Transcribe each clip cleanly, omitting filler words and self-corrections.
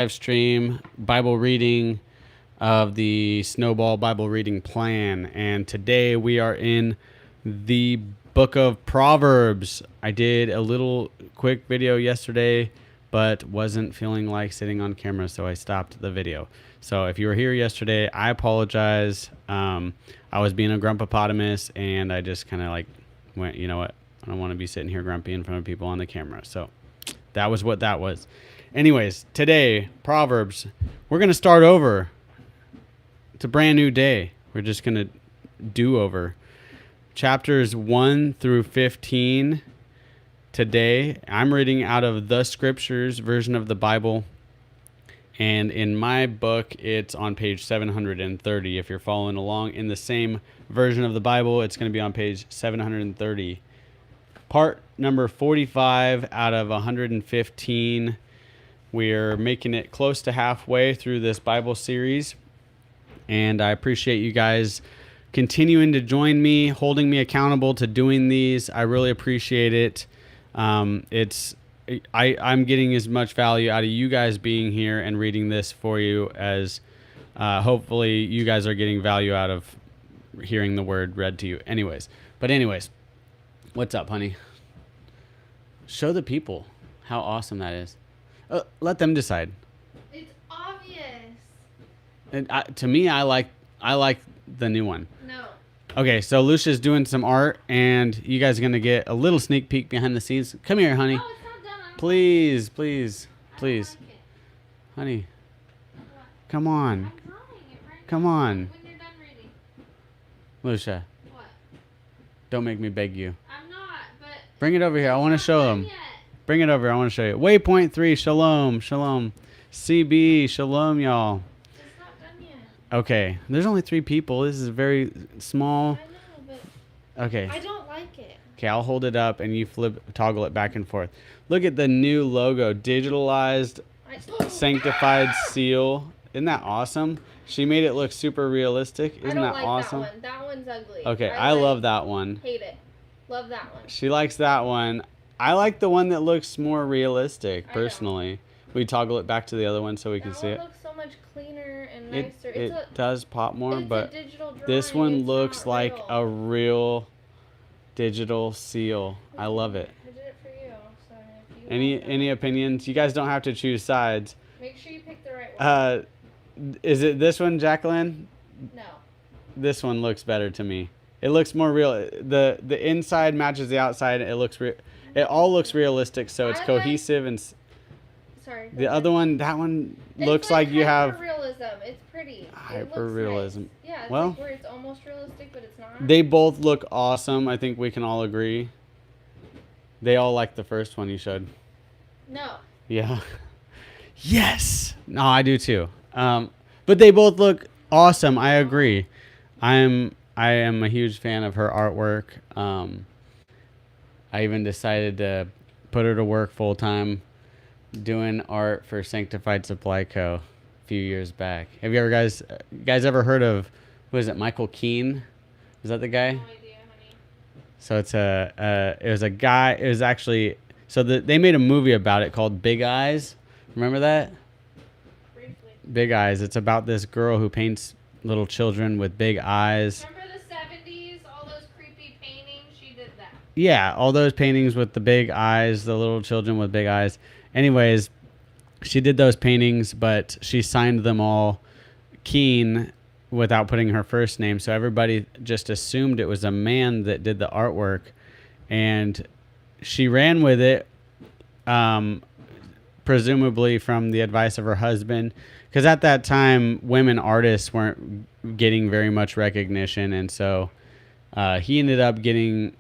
live stream Bible reading of the Snowball Bible reading plan. And today we are in the book of Proverbs. I did a little quick video yesterday, but wasn't feeling like sitting on camera, so I stopped the video. So if you were here yesterday, I apologize. I was being a grumpopotamus, and I just kind of like went, you know what? I don't want to be sitting here grumpy in front of people on the camera. So that was what that was. Anyways, today, Proverbs, we're going to start over. It's a brand new day. We're just going to do over. Chapters 1 through 15 today. I'm reading out of the Scriptures version of the Bible. And in my book, it's on page 730. If you're following along in the same version of the Bible, it's going to be on page 730. Part number 45 out of 115. We're making it close to halfway through this Bible series. And I appreciate you guys continuing to join me, holding me accountable to doing these. I really appreciate it. I'm getting as much value out of you guys being here and reading this for you as hopefully you guys are getting value out of hearing the word read to you. Anyways, what's up, honey? Show the people how awesome that is. Let them decide. It's obvious. And to me, I like the new one. No. Okay, so Lucia's doing some art, and you guys are gonna get a little sneak peek behind the scenes. Come here, honey. No, it's not done. Please. I don't like it. Honey, What? come on. I'm drawing it right Come now. on. When you're done reading. Lucia, What? don't make me beg you. I'm not, but. Bring it over here. I want to It's not show done them. yet. Bring it over. I want to show you. Waypoint 3, shalom. CB, shalom, y'all. It's not done yet. Okay, there's only 3 people. This is very small. I know, but Okay. I don't like it. Okay, I'll hold it up and you toggle it back and forth. Look at the new logo, digitalized, sanctified seal. Isn't that awesome? She made it look super realistic. Isn't that awesome? That one. That one's ugly. Okay, I love that one. Hate it. Love that one. She likes that one. I like the one that looks more realistic, personally. We toggle it back to the other one so we can see it. That one looks so much cleaner and nicer. It does pop more, it's but a digital drawing. this one It's looks not like real. a real digital seal. I love it. I did it for you. So if you Any opinions? You guys don't have to choose sides. make sure you pick the right one. Is it this one, Jacqueline? No. This one looks better to me. It looks more real. The inside matches the outside. It all looks realistic, so it's I like- cohesive and. Sorry. The other one, that one It's looks like you have hyper-realism. It's pretty. hyper-realism. Nice. Yeah, it's Well, like where it's almost realistic, but it's not. they both look awesome. I think we can all agree. They all like the first one you showed. No. Yeah. Yes. No, I do too. But they both look awesome. I agree. I am a huge fan of her artwork. I even decided to put her to work full time doing art for Sanctified Supply Co. a few years back. Have you guys ever heard of, what is it, Michael Keane? Is that the guy? No idea, honey. So it was actually, they made a movie about it called Big Eyes. Remember that? Briefly. Big Eyes. It's about this girl who paints little children with big eyes. Remember the 70s? All those creepy paintings? She did that. Yeah, all those paintings with the big eyes, the little children with big eyes. Anyways, she did those paintings, but she signed them all Keane without putting her first name. So everybody just assumed it was a man that did the artwork. And she ran with it, presumably from the advice of her husband. Because at that time, women artists weren't getting very much recognition. And so he ended up getting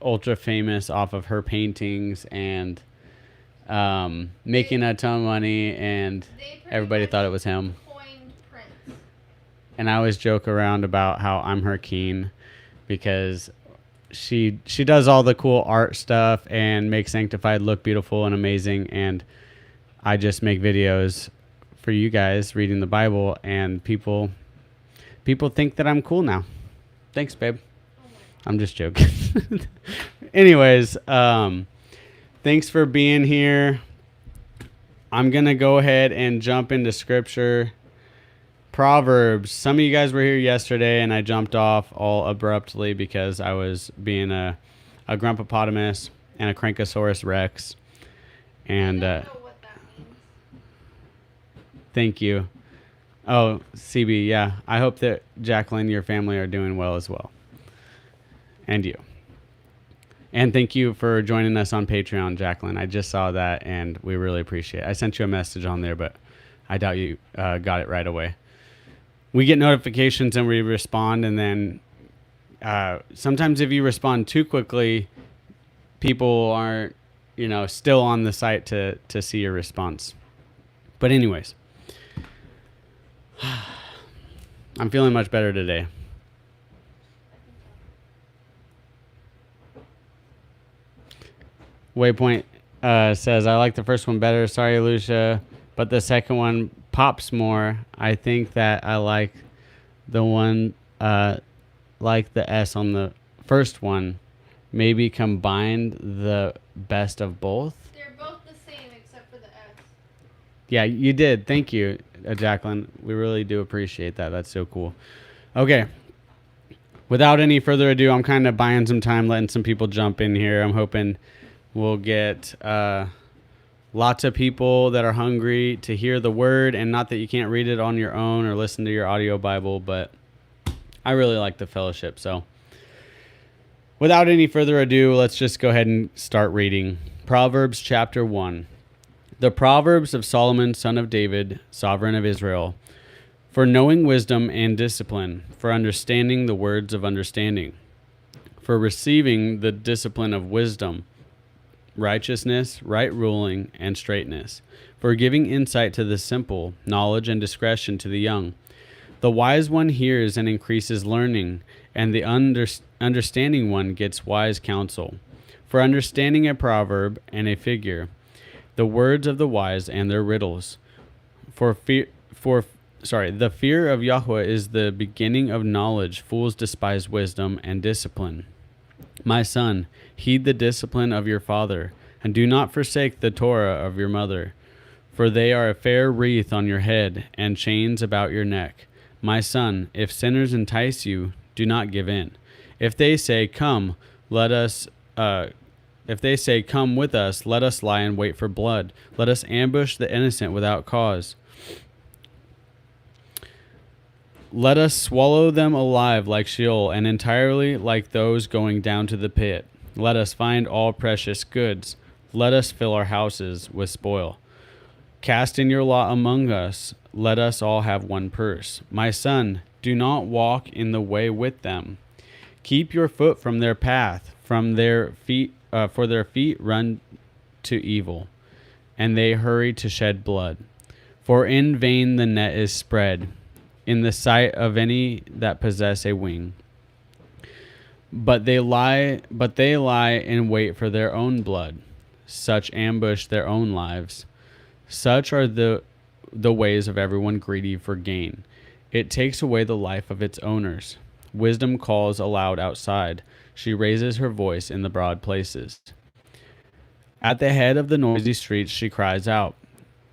ultra famous off of her paintings and making a ton of money, and everybody thought it was him. Coined Prince. And I always joke around about how I'm her Keen, because she does all the cool art stuff and makes Sanctified look beautiful and amazing, and I just make videos for you guys reading the Bible, and people think that I'm cool now. Thanks, babe. I'm just joking. Anyways, thanks for being here. I'm going to go ahead and jump into scripture. Proverbs. Some of you guys were here yesterday, and I jumped off all abruptly because I was being a grumpopotamus and a crankosaurus rex. And I don't know what that means. thank you. Oh, CB, yeah. I hope that Jacqueline, your family are doing well as well. And you. And thank you for joining us on Patreon, Jacqueline. I just saw that, and we really appreciate it. I sent you a message on there, but I doubt you got it right away. We get notifications and we respond, and then sometimes if you respond too quickly, people aren't, still on the site to see your response. But anyways, I'm feeling much better today. Waypoint says, I like the first one better. Sorry, Lucia, but the second one pops more. I think that I like the one, like the S on the first one. Maybe combined the best of both. They're both the same except for the S. Yeah, you did. Thank you, Jacqueline. We really do appreciate that. That's so cool. Okay. Without any further ado, I'm kind of buying some time, letting some people jump in here. I'm hoping we'll get lots of people that are hungry to hear the word, and not that you can't read it on your own or listen to your audio Bible, but I really like the fellowship. So without any further ado, let's just go ahead and start reading. Proverbs chapter 1. The Proverbs of Solomon, son of David, sovereign of Israel, for knowing wisdom and discipline, for understanding the words of understanding, for receiving the discipline of wisdom, righteousness, right ruling, and straightness, for giving insight to the simple, knowledge and discretion to the young. The wise one hears and increases learning, and the understanding one gets wise counsel. For understanding a proverb and a figure, the words of the wise and their riddles. The fear of Yahweh is the beginning of knowledge. Fools despise wisdom and discipline. My son, heed the discipline of your father, and do not forsake the Torah of your mother, for they are a fair wreath on your head and chains about your neck. My son, if sinners entice you, do not give in. If they say, come with us, let us lie in wait for blood. Let us ambush the innocent without cause. Let us swallow them alive like Sheol, and entirely like those going down to the pit. Let us find all precious goods. Let us fill our houses with spoil. Cast in your lot among us. Let us all have one purse. My son, do not walk in the way with them. Keep your foot from their path, from their feet, for their feet run to evil, and they hurry to shed blood. For in vain the net is spread, in the sight of any that possess a wing. But they lie in wait for their own blood. Such ambush their own lives. Such are the ways of everyone greedy for gain. It takes away the life of its owners. Wisdom calls aloud outside. She raises her voice in the broad places. At the head of the noisy streets she cries out.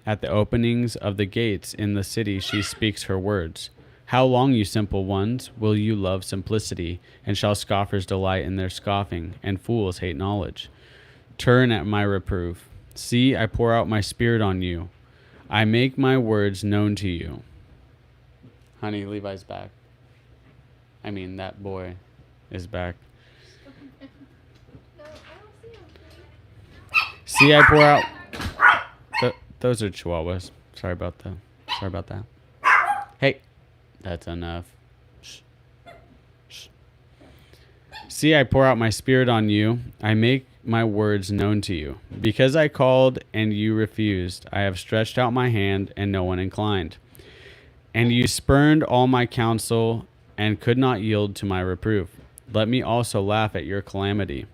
At the openings of the gates in the city she speaks her words. How long, you simple ones, will you love simplicity, and shall scoffers delight in their scoffing, and fools hate knowledge? Turn at my reproof. See, I pour out my spirit on you. I make my words known to you. Honey, Levi's back. I mean, that boy is back. No, I don't see him. See, I pour out... Those are chihuahuas. Sorry about that. Hey, that's enough. Shh. Shh. See, I pour out my spirit on you. I make my words known to you. Because I called and you refused, I have stretched out my hand and no one inclined. And you spurned all my counsel and could not yield to my reproof. Let me also laugh at your calamity.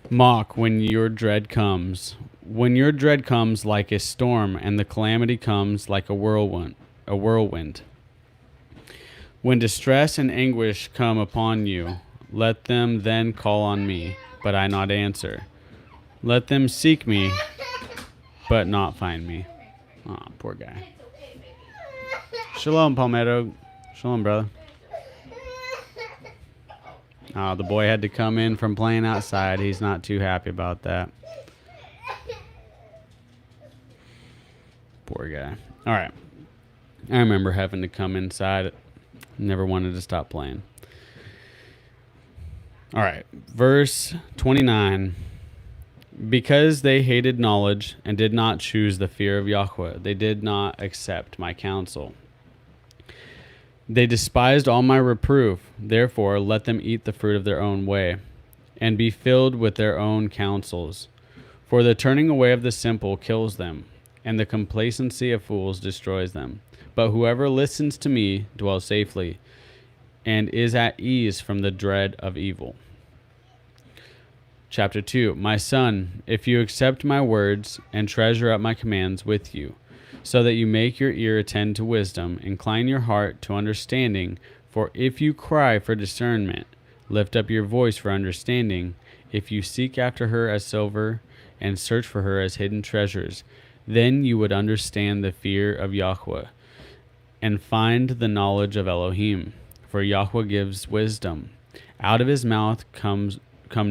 Mock when your dread comes. When your dread comes like a storm, and the calamity comes like a whirlwind. When distress and anguish come upon you, let them then call on me, but I not answer. Let them seek me but not find me. Aw, poor guy. It's okay, baby. Shalom, Palmetto. Shalom, brother. Oh, the boy had to come in from playing outside. He's not too happy about that. Poor guy. All right. I remember having to come inside. Never wanted to stop playing. All right. Verse 29. Because they hated knowledge and did not choose the fear of Yahweh, they did not accept my counsel. They despised all my reproof. Therefore, let them eat the fruit of their own way, and be filled with their own counsels. For the turning away of the simple kills them, and the complacency of fools destroys them. But whoever listens to me dwells safely, and is at ease from the dread of evil. Chapter 2. My son, if you accept my words and treasure up my commands with you, so that you make your ear attend to wisdom, incline your heart to understanding, for if you cry for discernment, lift up your voice for understanding, if you seek after her as silver and search for her as hidden treasures, then you would understand the fear of Yahweh and find the knowledge of Elohim, for Yahweh gives wisdom. Out of his mouth come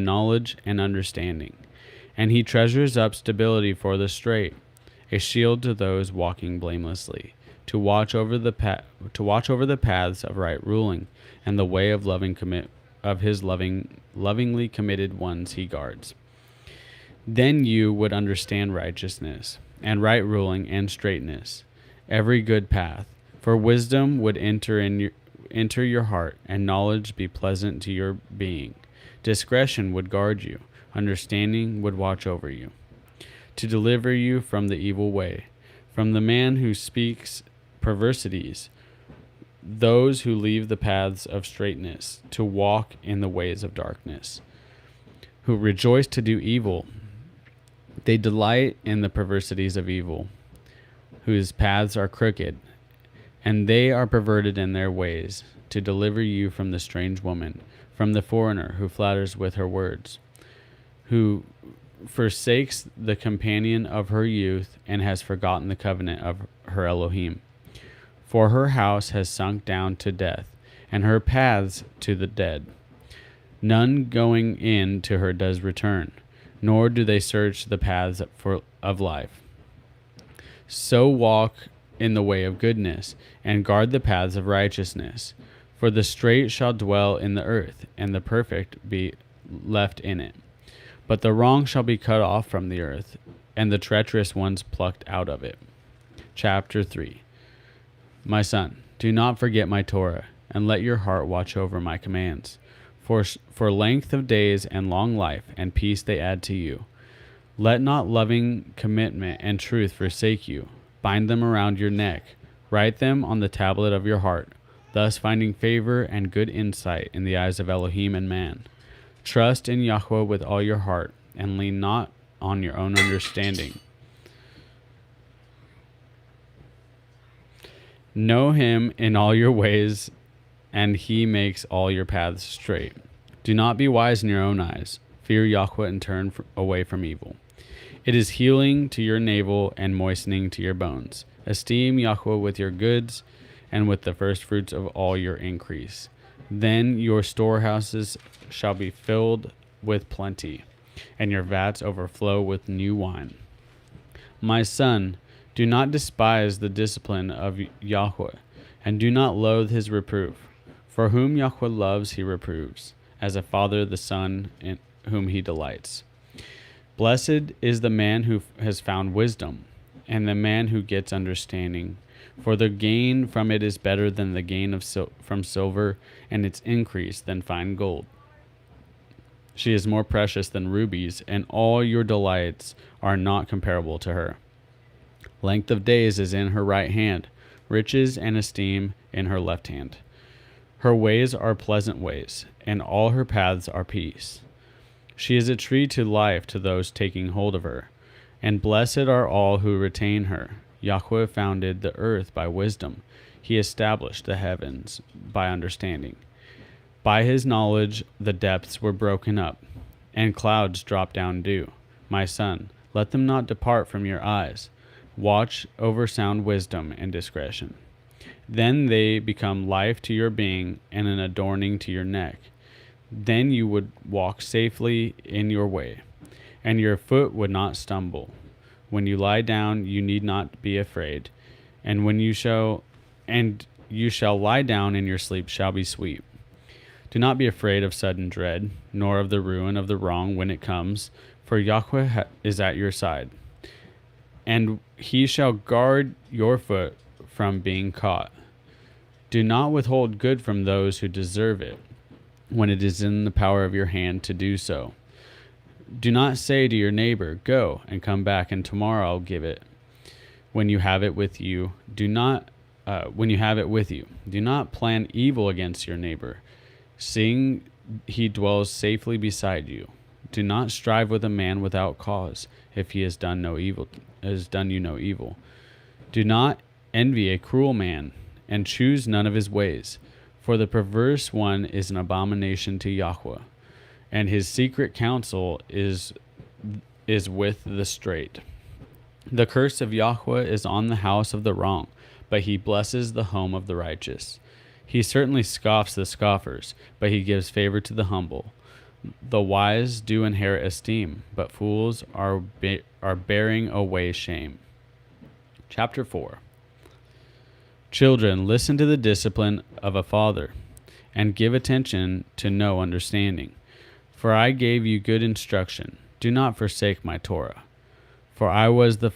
knowledge and understanding, and he treasures up stability for the straight, a shield to those walking blamelessly, to watch over the paths of right ruling, and the way of lovingly committed ones he guards. Then you would understand righteousness and right ruling and straightness, every good path, for wisdom would enter your heart, and knowledge be pleasant to your being. Discretion would guard you, understanding would watch over you, to deliver you from the evil way, from the man who speaks perversities, those who leave the paths of straightness, to walk in the ways of darkness, who rejoice to do evil. They delight in the perversities of evil, whose paths are crooked, and they are perverted in their ways, to deliver you from the strange woman, from the foreigner who flatters with her words, who forsakes the companion of her youth and has forgotten the covenant of her Elohim. For her house has sunk down to death, and her paths to the dead. None going in to her does return, nor do they search the paths of life. So walk in the way of goodness, and guard the paths of righteousness. For the straight shall dwell in the earth, and the perfect be left in it. But the wrong shall be cut off from the earth, and the treacherous ones plucked out of it. Chapter 3. My son, do not forget my Torah, and let your heart watch over my commands. For length of days and long life and peace they add to you. Let not loving commitment and truth forsake you. Bind them around your neck. Write them on the tablet of your heart, thus finding favor and good insight in the eyes of Elohim and man. Trust in Yahweh with all your heart, and lean not on your own understanding. Know him in all your ways, and he makes all your paths straight. Do not be wise in your own eyes. Fear Yahweh and turn away from evil. It is healing to your navel and moistening to your bones. Esteem Yahweh with your goods, and with the firstfruits of all your increase. Then your storehouses shall be filled with plenty, and your vats overflow with new wine. My son, do not despise the discipline of Yahweh, and do not loathe his reproof. For whom Yahweh loves he reproves, as a father the son in whom he delights. Blessed is the man who has found wisdom, and the man who gets understanding. For the gain from it is better than the gain from silver, and its increase than fine gold. She is more precious than rubies, and all your delights are not comparable to her. Length of days is in her right hand, riches and esteem in her left hand. Her ways are pleasant ways, and all her paths are peace. She is a tree to life to those taking hold of her, and blessed are all who retain her. Yahweh founded the earth by wisdom. He established the heavens by understanding. By his knowledge the depths were broken up, and clouds dropped down dew. My son, Let them not depart from your eyes. Watch over sound wisdom and discretion. Then they become life to your being and an adorning to your neck. Then you would walk safely in your way, and your foot would not stumble. When you lie down, you need not be afraid, and you shall lie down, and your sleep shall be sweet. Do not be afraid of sudden dread, nor of the ruin of the wrong when it comes, for Yahweh is at your side, and he shall guard your foot from being caught. Do not withhold good from those who deserve it, when it is in the power of your hand to do so. Do not say to your neighbor, "Go and come back, and tomorrow I'll give it." When you have it with you, do not plan evil against your neighbor, seeing he dwells safely beside you. Do not strive with a man without cause, if he has done you no evil. Do not envy a cruel man, and choose none of his ways, for the perverse one is an abomination to Yahweh, and his secret counsel is with the straight. The curse of Yahweh is on the house of the wrong, but he blesses the home of the righteous. He certainly scoffs the scoffers, but he gives favor to the humble. The wise do inherit esteem, but fools are bearing away shame. Chapter 4. Children, listen to the discipline of a father, and give attention to know understanding. For I gave you good instruction. Do not forsake my Torah. For I was my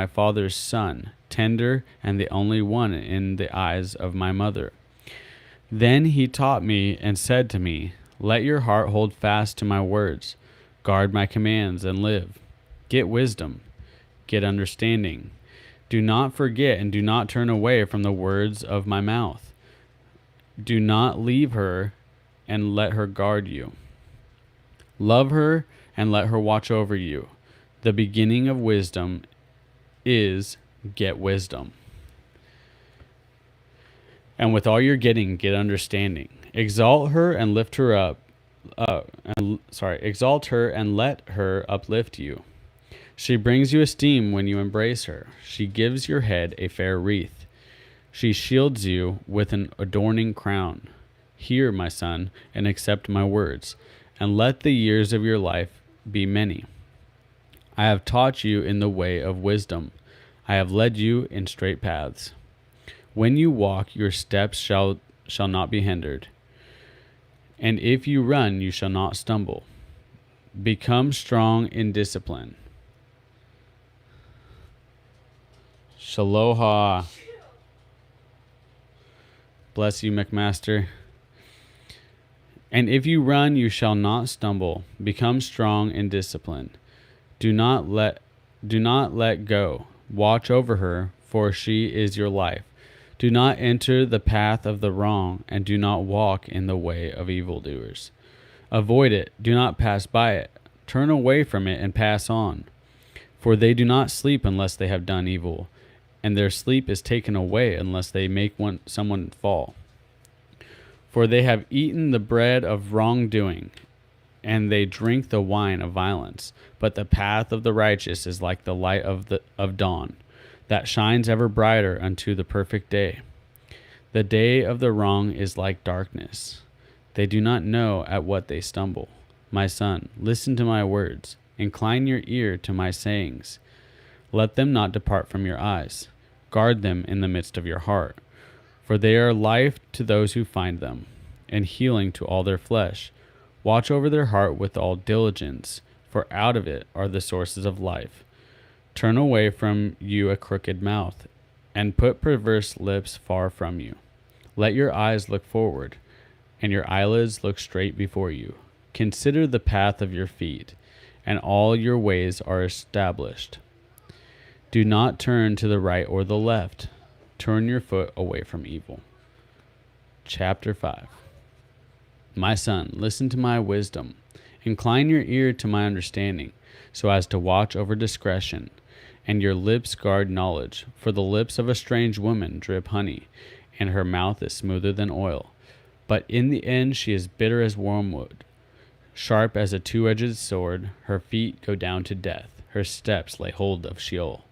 father's son, tender and the only one in the eyes of my mother. Then he taught me and said to me, "Let your heart hold fast to my words. Guard my commands and live. Get wisdom. Get understanding. Do not forget and do not turn away from the words of my mouth. Do not leave her and let her guard you. Love her and let her watch over you. The beginning of wisdom is get wisdom. And with all you're getting, get understanding. Exalt her and lift her up. Exalt her and let her uplift you. She brings you esteem when you embrace her. She gives your head a fair wreath. She shields you with an adorning crown. Hear, my son, and accept my words, and let the years of your life be many. I have taught you in the way of wisdom. I have led you in straight paths. When you walk, your steps shall not be hindered. And if you run, you shall not stumble. Become strong in discipline. Shaloha. Bless you, McMaster. And if you run, you shall not stumble. Become strong in discipline. Do not let go. Watch over her, for she is your life. Do not enter the path of the wrong, and do not walk in the way of evildoers. Avoid it. Do not pass by it. Turn away from it and pass on. For they do not sleep unless they have done evil, and their sleep is taken away unless they make someone fall. For they have eaten the bread of wrongdoing, and they drink the wine of violence. But the path of the righteous is like the light of dawn, that shines ever brighter unto the perfect day. The day of the wrong is like darkness. They do not know at what they stumble. My son, listen to my words. Incline your ear to my sayings. Let them not depart from your eyes. Guard them in the midst of your heart. For they are life to those who find them, and healing to all their flesh. Watch over their heart with all diligence, for out of it are the sources of life. Turn away from you a crooked mouth, and put perverse lips far from you. Let your eyes look forward, and your eyelids look straight before you. Consider the path of your feet, and all your ways are established. Do not turn to the right or the left. Turn your foot away from evil. Chapter 5. My son, listen to my wisdom. Incline your ear to my understanding, so as to watch over discretion, and your lips guard knowledge. For the lips of a strange woman drip honey, and her mouth is smoother than oil. But in the end she is bitter as wormwood. Sharp as a two-edged sword, her feet go down to death. Her steps lay hold of Sheol.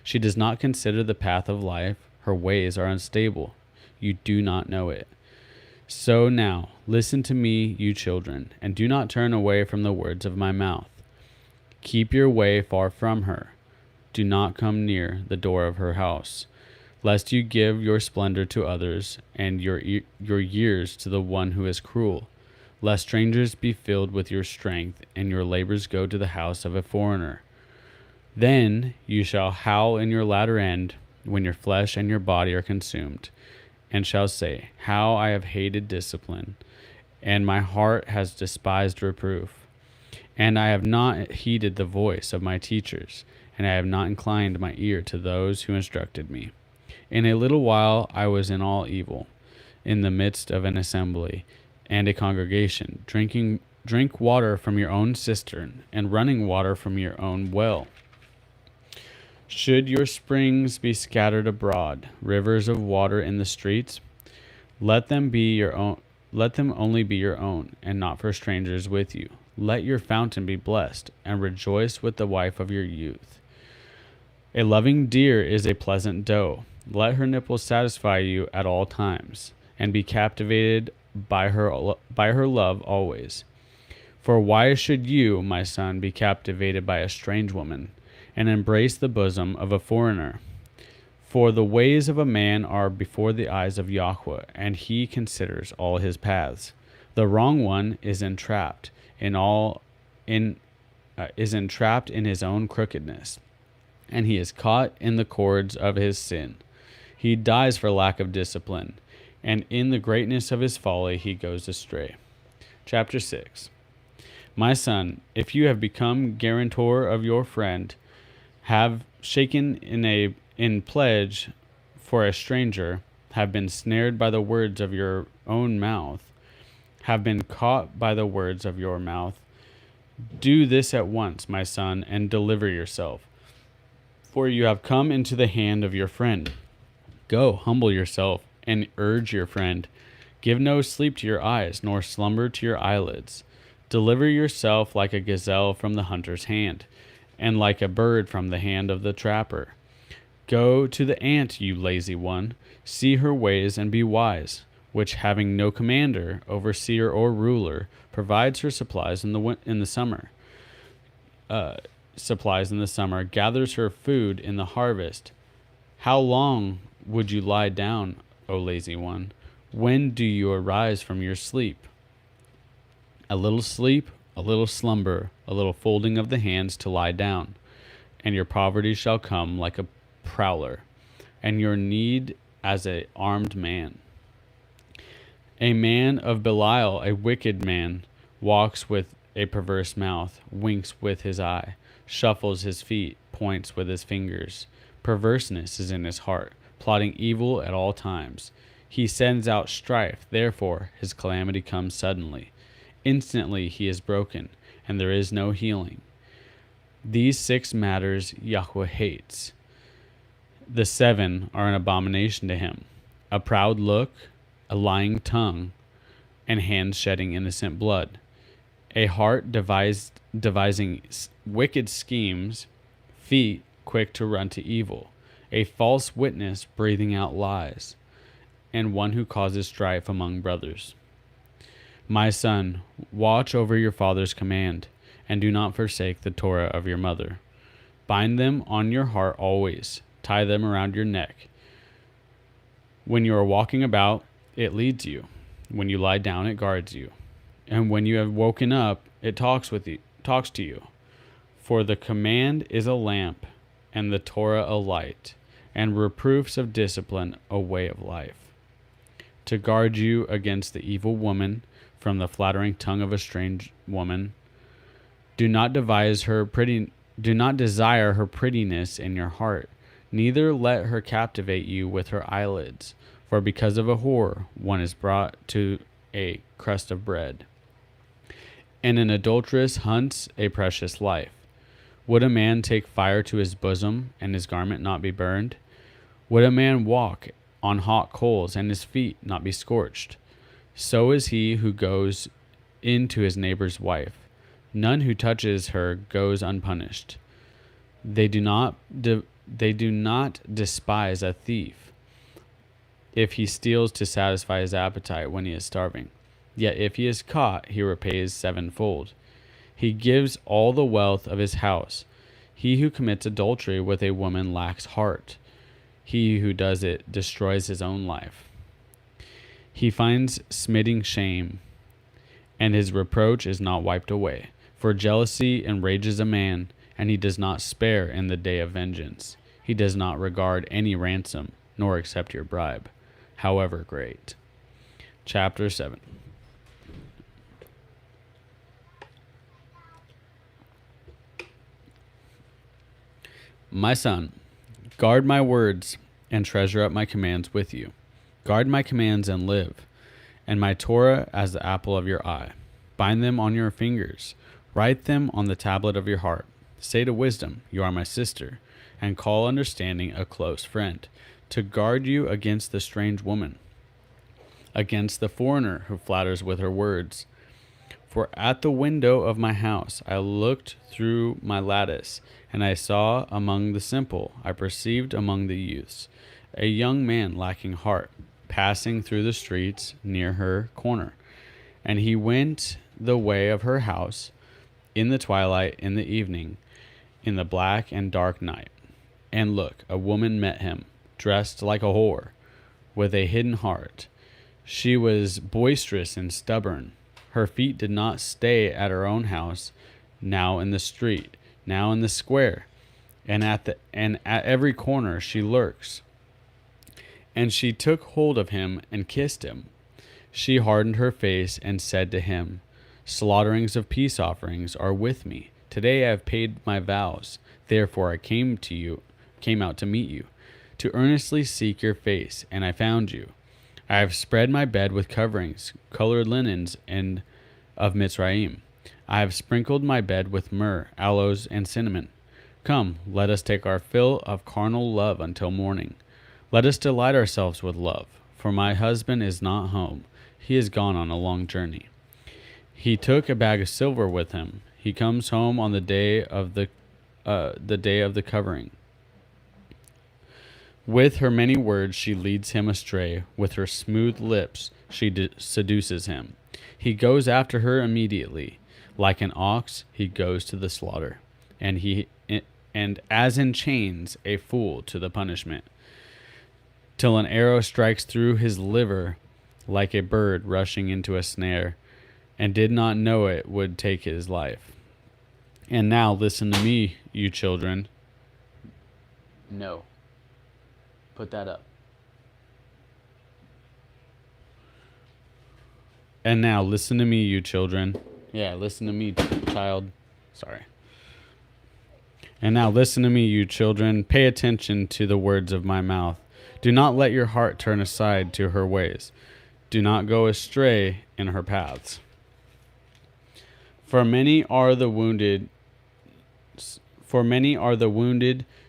She does not consider the path of life. Her ways are unstable. You do not know it. So now, listen to me, you children, and do not turn away from the words of my mouth. Keep your way far from her. Do not come near the door of her house, lest you give your splendor to others and your years to the one who is cruel, lest strangers be filled with your strength and your labors go to the house of a foreigner. Then you shall howl in your latter end when your flesh and your body are consumed, and shall say, how I have hated discipline, and my heart has despised reproof. And I have not heeded the voice of my teachers, and I have not inclined my ear to those who instructed me. In a little while I was in all evil, in the midst of an assembly and a congregation, drink water from your own cistern, and running water from your own well. Should your springs be scattered abroad, rivers of water in the streets, let them only be your own, and not for strangers with you. Let your fountain be blessed, and rejoice with the wife of your youth. A loving deer is a pleasant doe. Let her nipples satisfy you at all times, and be captivated by her love always. For why should you, my son, be captivated by a strange woman, and embrace the bosom of a foreigner? For the ways of a man are before the eyes of Yahweh, and he considers all his paths. The wrong one is entrapped in his own crookedness, and he is caught in the cords of his sin. He dies for lack of discipline, and in the greatness of his folly he goes astray. Chapter 6. My son, if you have become guarantor of your friend, have shaken in pledge for a stranger, have been snared by the words of your own mouth, have been caught by the words of your mouth, do this at once, my son, and deliver yourself. For you have come into the hand of your friend. Go, humble yourself, and urge your friend. Give no sleep to your eyes, nor slumber to your eyelids. Deliver yourself like a gazelle from the hunter's hand, and like a bird from the hand of the trapper. Go to the ant, you lazy one. See her ways and be wise, which having no commander, overseer, or ruler, provides her supplies in the summer. Gathers her food in the harvest. How long would you lie down, O lazy one? When do you arise from your sleep? A little sleep, a little slumber, a little folding of the hands to lie down, and your poverty shall come like a prowler, and your need as an armed man. A man of Belial, a wicked man, walks with a perverse mouth, winks with his eye, shuffles his feet, points with his fingers. Perverseness is in his heart, plotting evil at all times. He sends out strife, therefore his calamity comes suddenly. Instantly he is broken, and there is no healing. These 6 matters Yahweh hates. The 7 are an abomination to him: a proud look, a lying tongue, and hands shedding innocent blood, a heart devising wicked schemes, feet quick to run to evil, a false witness breathing out lies, and one who causes strife among brothers. My son, watch over your father's command, and do not forsake the Torah of your mother. Bind them on your heart always, tie them around your neck. When you are walking about, it leads you. When you lie down, it guards you. And when you have woken up, it talks to you. For the command is a lamp, and the Torah a light, and reproofs of discipline a way of life. To guard you against the evil woman, from the flattering tongue of a strange woman. Do not desire her prettiness in your heart, neither let her captivate you with her eyelids. For because of a whore, one is brought to a crust of bread, and an adulteress hunts a precious life. Would a man take fire to his bosom, and his garment not be burned? Would a man walk on hot coals, and his feet not be scorched? So is he who goes into his neighbor's wife. None who touches her goes unpunished. They do not despise a thief if he steals to satisfy his appetite when he is starving. Yet if he is caught, he repays sevenfold. He gives all the wealth of his house. He who commits adultery with a woman lacks heart. He who does it destroys his own life. He finds smitting shame, and his reproach is not wiped away. For jealousy enrages a man, and he does not spare in the day of vengeance. He does not regard any ransom, nor accept your bribe, however great. Chapter 7. My son, guard my words and treasure up my commands with you. Guard my commands and live, and my Torah as the apple of your eye. Bind them on your fingers. Write them on the tablet of your heart. Say to wisdom, you are my sister, and call understanding a close friend, to guard you against the strange woman, against the foreigner who flatters with her words. For at the window of my house I looked through my lattice, and I saw among the simple, I perceived among the youths, a young man lacking heart, passing through the streets near her corner. And he went the way of her house in the twilight, in the evening, in the black and dark night. And look, a woman met him, dressed like a whore, with a hidden heart. She was boisterous and stubborn. Her feet did not stay at her own house, now in the street, now in the square, and at every corner she lurks. And she took hold of him and kissed him. She hardened her face and said to him, slaughterings of peace offerings are with me. Today I have paid my vows. Therefore I came out to meet you, to earnestly seek your face, and I found you. I have spread my bed with coverings, colored linens, and of Mitzrayim. I have sprinkled my bed with myrrh, aloes, and cinnamon. Come, let us take our fill of carnal love until morning. Let us delight ourselves with love, for my husband is not home. He is gone on a long journey. He took a bag of silver with him. He comes home on the day of the covering. With her many words she leads him astray. With her smooth lips she seduces him. He goes after her immediately. Like an ox he goes to the slaughter, and as in chains a fool to the punishment, till an arrow strikes through his liver, like a bird rushing into a snare, and did not know it would take his life. And now listen to me, you children. No. Put that up. And now listen to me, you children. Yeah, listen to me, child. Sorry. And now listen to me, you children. Pay attention to the words of my mouth. Do not let your heart turn aside to her ways. Do not go astray in her paths. For many are the wounded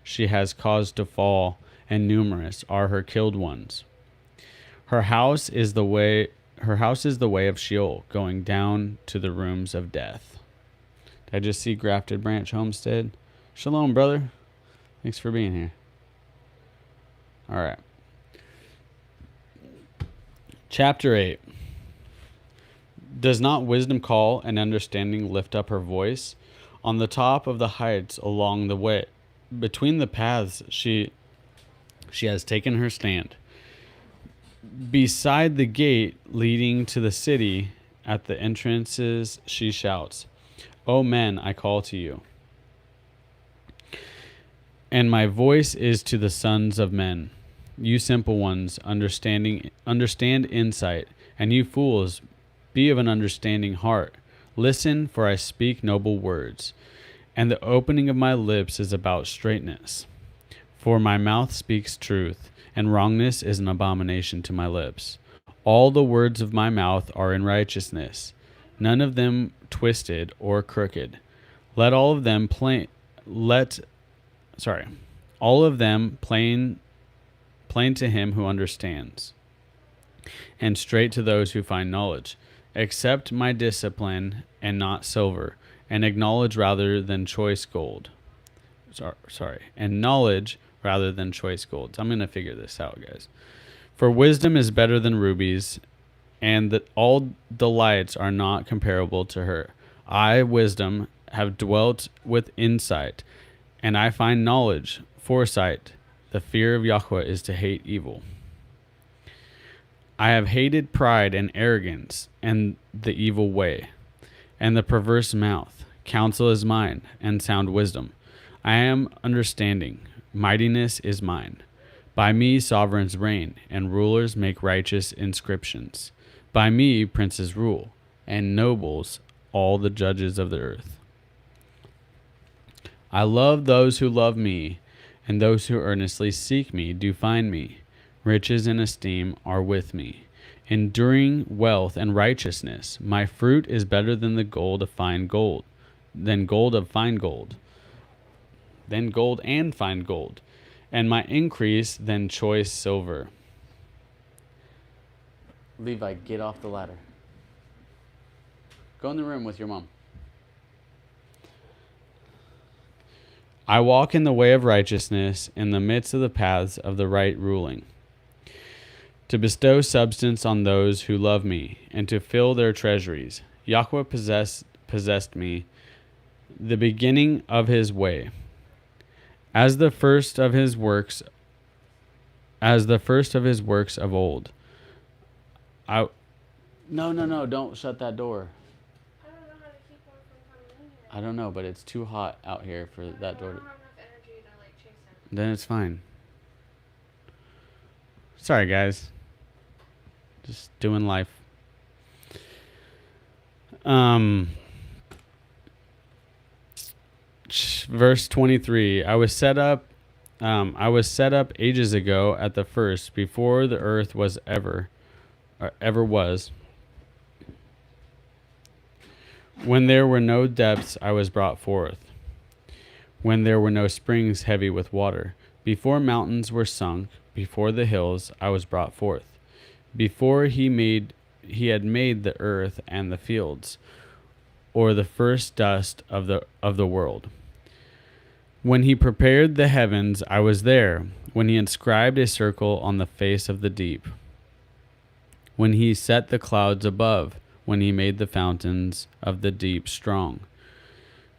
she has caused to fall, and numerous are her killed ones. Her house is the way of Sheol, going down to the rooms of death. Did I just see Grafted Branch Homestead? Shalom, brother. Thanks for being here. All right. Chapter 8. Does not wisdom call and understanding lift up her voice? On the top of the heights along the way, between the paths she has taken her stand. Beside the gate leading to the city, at the entrances she shouts, O men, I call to you. And my voice is to the sons of men. You simple ones, understand insight, and you fools, be of an understanding heart. Listen, for I speak noble words, and the opening of my lips is about straightness. For my mouth speaks truth, and wrongness is an abomination to my lips. All the words of my mouth are in righteousness, none of them twisted or crooked. Let all of them plain to him who understands, and straight to those who find knowledge. Accept my discipline and not silver, and acknowledge rather than choice gold. Sorry, and knowledge rather than choice gold. So I'm going to figure this out, guys. For wisdom is better than rubies, and that all delights are not comparable to her. I, wisdom, have dwelt with insight, and I find knowledge, foresight. The fear of Yahweh is to hate evil. I have hated pride and arrogance, and the evil way, and the perverse mouth. Counsel is mine, and sound wisdom. I am understanding. Mightiness is mine. By me sovereigns reign, and rulers make righteous inscriptions. By me princes rule, and nobles all the judges of the earth. I love those who love me, and those who earnestly seek me do find me. Riches and esteem are with me, enduring wealth and righteousness. My fruit is better than the gold of fine gold, than gold of fine gold, than gold and fine gold, and my increase than choice silver. Levi, get off the ladder. Go in the room with your mom. I walk in the way of righteousness in the midst of the paths of the right ruling, to bestow substance on those who love me, and to fill their treasuries. Yahweh possessed me, the beginning of his way, as the first of his works of old. No, don't shut that door. I don't know how to keep one from coming in here. I don't know, but it's too hot out here for that door. I don't have enough energy to like chase him. Then it's fine. Sorry, guys. Just doing life. Verse 23. I was set up ages ago at the first, before the earth was ever was. When there were no depths, I was brought forth. When there were no springs heavy with water, before mountains were sunk, before the hills, I was brought forth. Before he had made the earth and the fields, or the first dust of the world. When he prepared the heavens, I was there. When he inscribed a circle on the face of the deep. When he set the clouds above, when he made the fountains of the deep strong.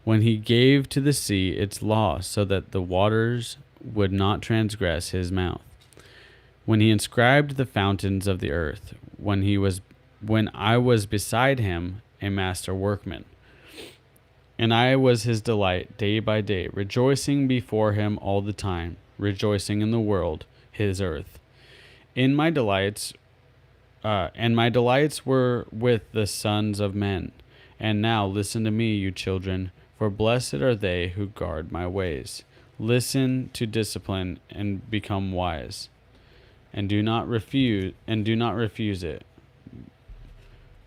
When he gave to the sea its law, so that the waters would not transgress his mouth. When he inscribed the fountains of the earth, when I was beside him, a master workman. And I was his delight day by day, rejoicing before him all the time, rejoicing in the world, his earth. My delights were with the sons of men. And now listen to me, you children, for blessed are they who guard my ways. Listen to discipline and become wise, and do not refuse it.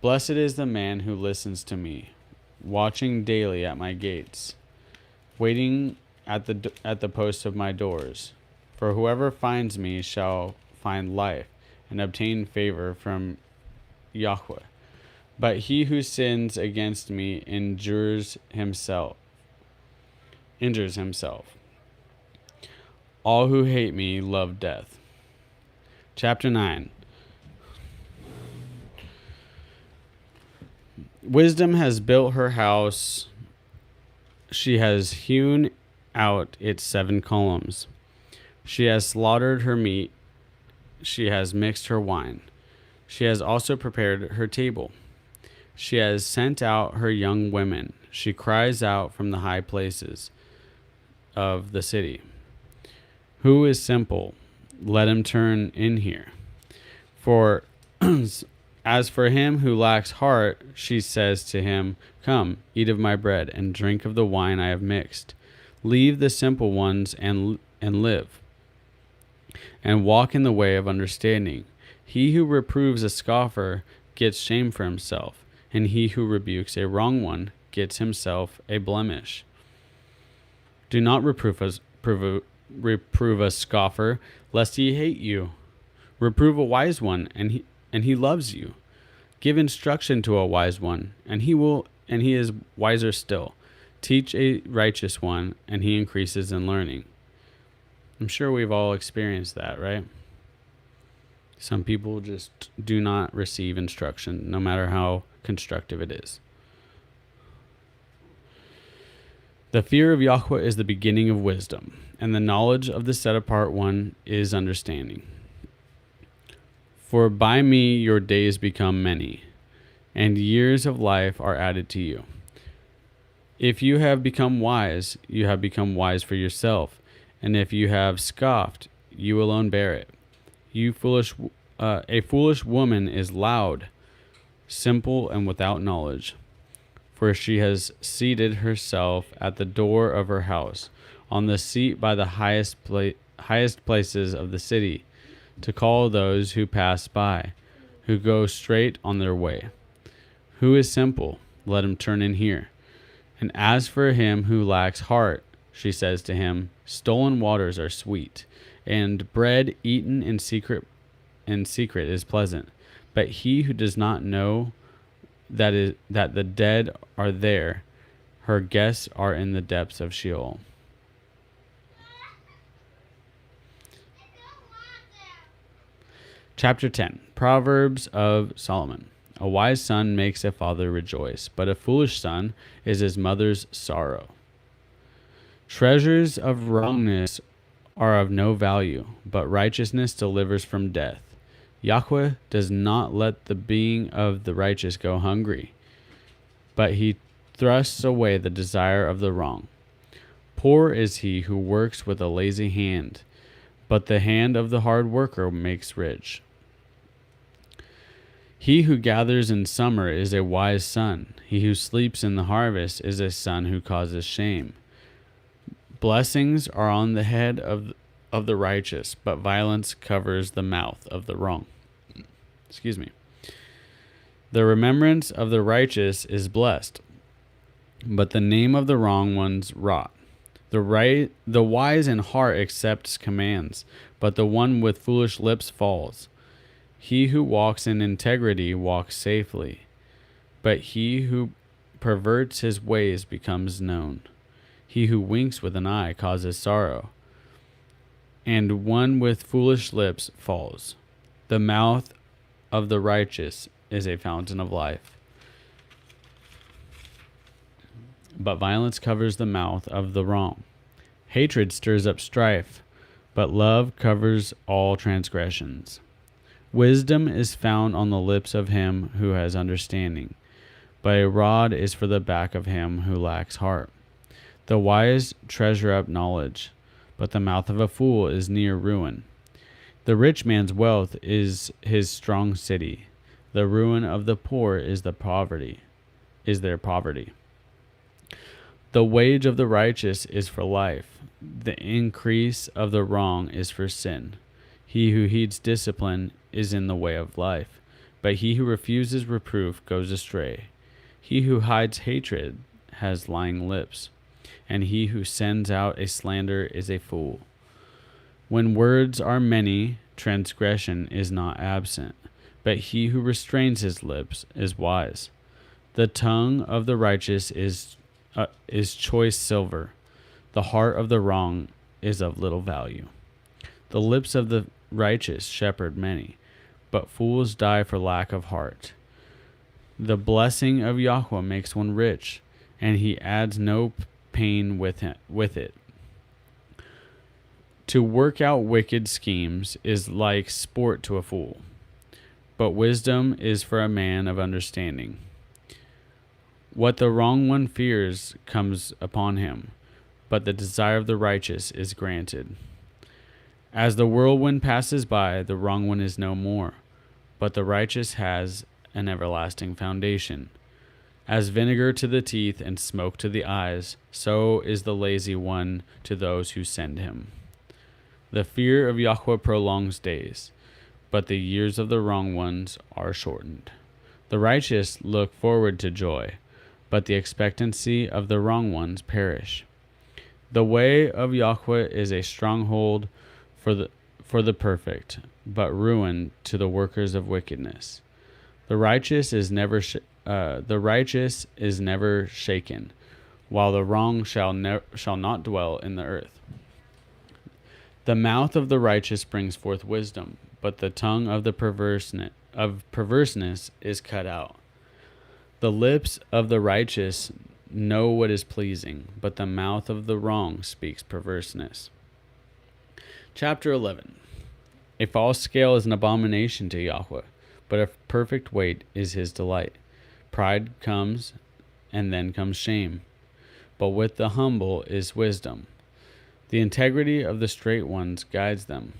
Blessed is the man who listens to me, watching daily at my gates, waiting at the posts of my doors. For whoever finds me shall find life and obtain favor from Yahweh. But he who sins against me injures himself. All who hate me love death. Chapter 9. Wisdom has built her house. She has hewn out its 7 columns. She has slaughtered her meat. She has mixed her wine. She has also prepared her table. She has sent out her young women. She cries out from the high places of the city. Who is simple? Let him turn in here. For as for him who lacks heart, she says to him, come, eat of my bread and drink of the wine I have mixed. Leave the simple ones and live, and walk in the way of understanding. He who reproves a scoffer gets shame for himself, and he who rebukes a wrong one gets himself a blemish. Do not reprove a scoffer, lest he hate you. Reprove a wise one, and he loves you. Give instruction to a wise one, and he is wiser still. Teach a righteous one, and he increases in learning. I'm sure we've all experienced that, right? Some people just do not receive instruction, no matter how constructive it is. The fear of Yahweh is the beginning of wisdom, and the knowledge of the set-apart one is understanding. For by me your days become many, and years of life are added to you. If you have become wise, you have become wise for yourself, and if you have scoffed, you alone bear it. A foolish woman is loud, simple, and without knowledge, for she has seated herself at the door of her house, on the seat by the highest places of the city, to call those who pass by, who go straight on their way. Who is simple? Let him turn in here. And as for him who lacks heart, she says to him, stolen waters are sweet, and bread eaten in secret is pleasant. But he who does not know that the dead are there, her guests are in the depths of Sheol. Chapter 10, Proverbs of Solomon. A wise son makes a father rejoice, but a foolish son is his mother's sorrow. Treasures of wrongness are of no value, but righteousness delivers from death. Yahweh does not let the being of the righteous go hungry, but he thrusts away the desire of the wrong. Poor is he who works with a lazy hand, but the hand of the hard worker makes rich. He who gathers in summer is a wise son. He who sleeps in the harvest is a son who causes shame. Blessings are on the head of the righteous, but violence covers the mouth of the wrong. Excuse me. The remembrance of the righteous is blessed, but the name of the wrong ones rot. The wise in heart accepts commands, but the one with foolish lips falls. He who walks in integrity walks safely, but he who perverts his ways becomes known. He who winks with an eye causes sorrow, and one with foolish lips falls. The mouth of the righteous is a fountain of life, but violence covers the mouth of the wrong. Hatred stirs up strife, but love covers all transgressions. Wisdom is found on the lips of him who has understanding, but a rod is for the back of him who lacks heart. The wise treasure up knowledge, but the mouth of a fool is near ruin. The rich man's wealth is his strong city. The ruin of the poor is their poverty. The wage of the righteous is for life. The increase of the wrong is for sin. He who heeds discipline is in the way of life, but he who refuses reproof goes astray. He who hides hatred has lying lips, and he who sends out a slander is a fool. When words are many, transgression is not absent, but he who restrains his lips is wise. The tongue of the righteous is choice silver. The heart of the wrong is of little value. The lips of the righteous shepherd many, but fools die for lack of heart. The blessing of Yahweh makes one rich, and he adds no pain with it. To work out wicked schemes is like sport to a fool, but wisdom is for a man of understanding. What the wrong one fears comes upon him, but the desire of the righteous is granted. As the whirlwind passes by, the wrong one is no more, but the righteous has an everlasting foundation. As vinegar to the teeth and smoke to the eyes, so is the lazy one to those who send him. The fear of Yahweh prolongs days, but the years of the wrong ones are shortened. The righteous look forward to joy, but the expectancy of the wrong ones perish. The way of Yahweh is a stronghold for the perfect, but ruin to the workers of wickedness. The righteous is never shaken, while the wrong shall not dwell in the earth. The mouth of the righteous brings forth wisdom, but the tongue of the perverseness is cut out. The lips of the righteous know what is pleasing, but the mouth of the wrong speaks perverseness. Chapter 11. A false scale is an abomination to Yahweh, but a perfect weight is his delight. Pride comes, and then comes shame, but with the humble is wisdom. The integrity of the straight ones guides them,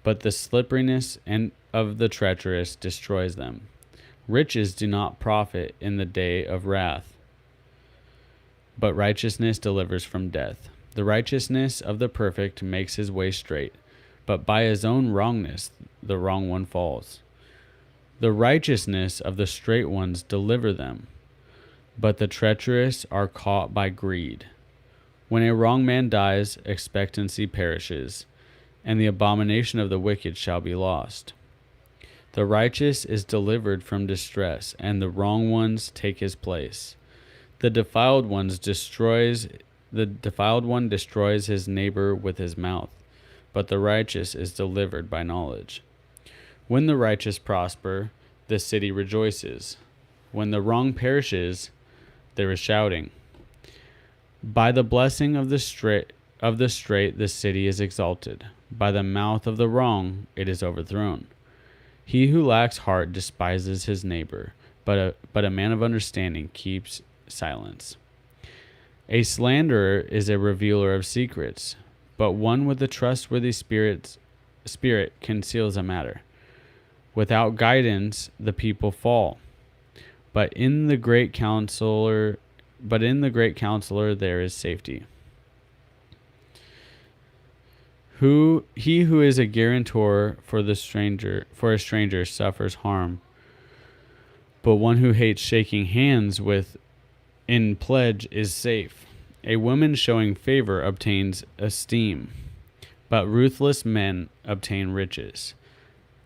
but the slipperiness of the treacherous destroys them. Riches do not profit in the day of wrath, but righteousness delivers from death. The righteousness of the perfect makes his way straight, but by his own wrongness the wrong one falls. The righteousness of the straight ones deliver them, but the treacherous are caught by greed. When a wrong man dies, expectancy perishes, and the abomination of the wicked shall be lost. The righteous is delivered from distress, and the wrong ones take his place. The defiled one destroys his neighbor with his mouth, but the righteous is delivered by knowledge. When the righteous prosper, the city rejoices. When the wrong perishes, there is shouting. By the blessing of the straight the city is exalted. By the mouth of the wrong it is overthrown. He who lacks heart despises his neighbor, but a man of understanding keeps silence. A slanderer is a revealer of secrets, but one with a trustworthy spirit conceals a matter. Without guidance the people fall, but in the great counselor there is safety. He who is a guarantor for a stranger suffers harm, but one who hates shaking hands with in pledge is safe. A woman showing favor obtains esteem, but ruthless men obtain riches.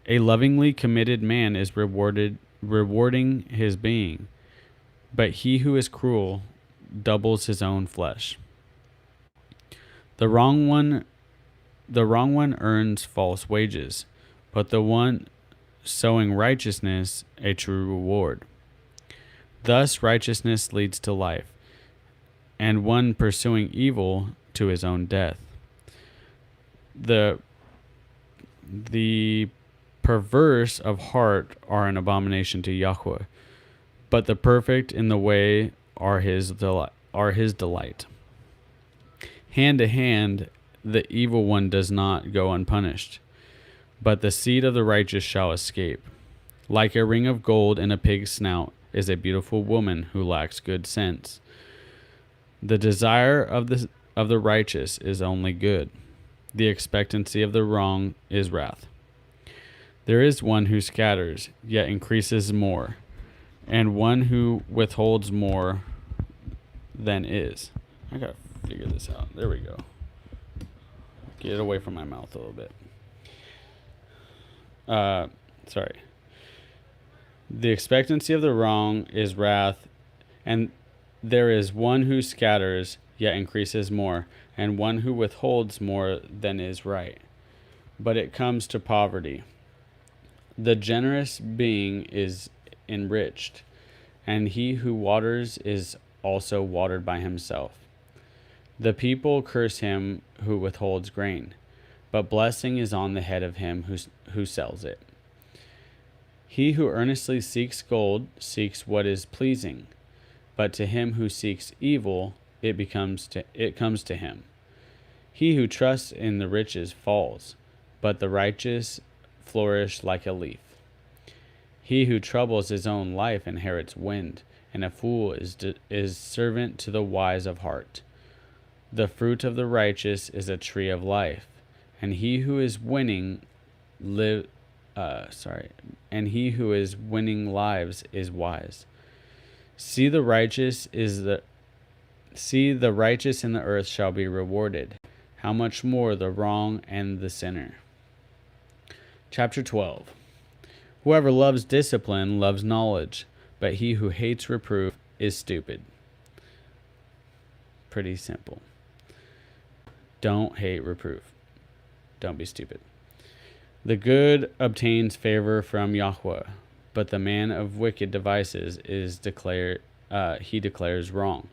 A lovingly committed man is rewarding his being, but he who is cruel doubles his own flesh. The wrong one earns false wages, but the one sowing righteousness a true reward. Thus righteousness leads to life, and one pursuing evil to his own death. The perverse of heart are an abomination to Yahweh, but the perfect in the way are his delight. Hand to hand the evil one does not go unpunished, but the seed of the righteous shall escape. Like a ring of gold in a pig's snout is a beautiful woman who lacks good sense. The desire of the righteous is only good. The expectancy of the wrong is wrath. There is one who scatters, yet increases more, and one who withholds more than is. I gotta figure this out. There we go. Get it away from my mouth a little bit. Sorry. The expectancy of the wrong is wrath, and there is one who scatters, yet increases more, and one who withholds more than is right. But it comes to poverty. The generous being is enriched, and he who waters is also watered by himself. The people curse him who withholds grain, but blessing is on the head of him who sells it. He who earnestly seeks gold seeks what is pleasing, but to him who seeks evil, it comes to him. He who trusts in the riches falls, but the righteous flourish like a leaf. He who troubles his own life inherits wind, and a fool is servant to the wise of heart. The fruit of the righteous is a tree of life, and he who is winning lives is wise. See the righteous in the earth shall be rewarded. How much more the wrong and the sinner? Chapter 12. Whoever loves discipline loves knowledge, but he who hates reproof is stupid. Pretty simple. Don't hate reproof. Don't be stupid. The good obtains favor from Yahweh, but the man of wicked devices he declares wrong.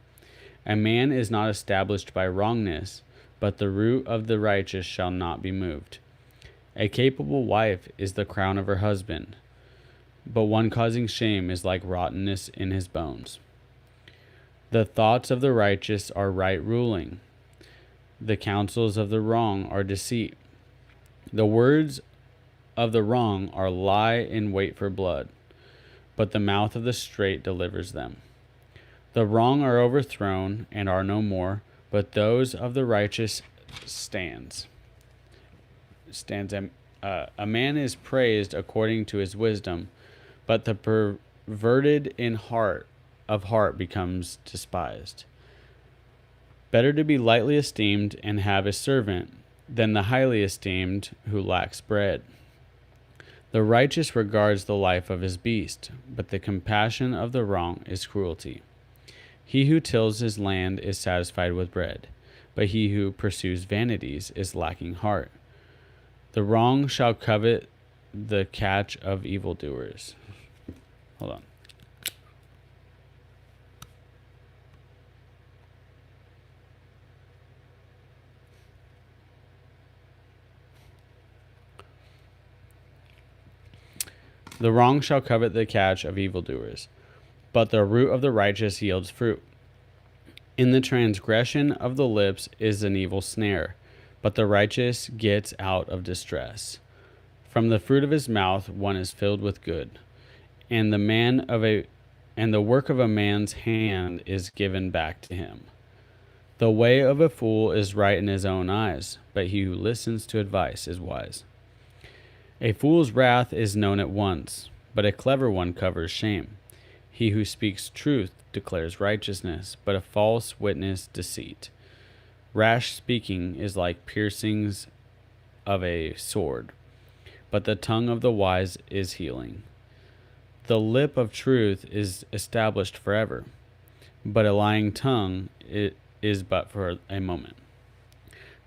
A man is not established by wrongness, but the root of the righteous shall not be moved. A capable wife is the crown of her husband, but one causing shame is like rottenness in his bones. The thoughts of the righteous are right ruling. The counsels of the wrong are deceit. The words of the wrong are lie in wait for blood, but the mouth of the straight delivers them. The wrong are overthrown and are no more, but those of the righteous stands. A man is praised according to his wisdom, but the perverted in heart becomes despised. Better to be lightly esteemed and have a servant than the highly esteemed who lacks bread. The righteous regards the life of his beast, but the compassion of the wrong is cruelty. He who tills his land is satisfied with bread, but he who pursues vanities is lacking heart. The wrong shall covet the catch of evildoers. Hold on. The wrong shall covet the catch of evildoers, but the root of the righteous yields fruit. In the transgression of the lips is an evil snare, but the righteous gets out of distress. From the fruit of his mouth one is filled with good, and the work of a man's hand is given back to him. The way of a fool is right in his own eyes, but he who listens to advice is wise. A fool's wrath is known at once, but a clever one covers shame. He who speaks truth declares righteousness, but a false witness deceit. Rash speaking is like piercings of a sword, but the tongue of the wise is healing. The lip of truth is established forever, but a lying tongue is but for a moment.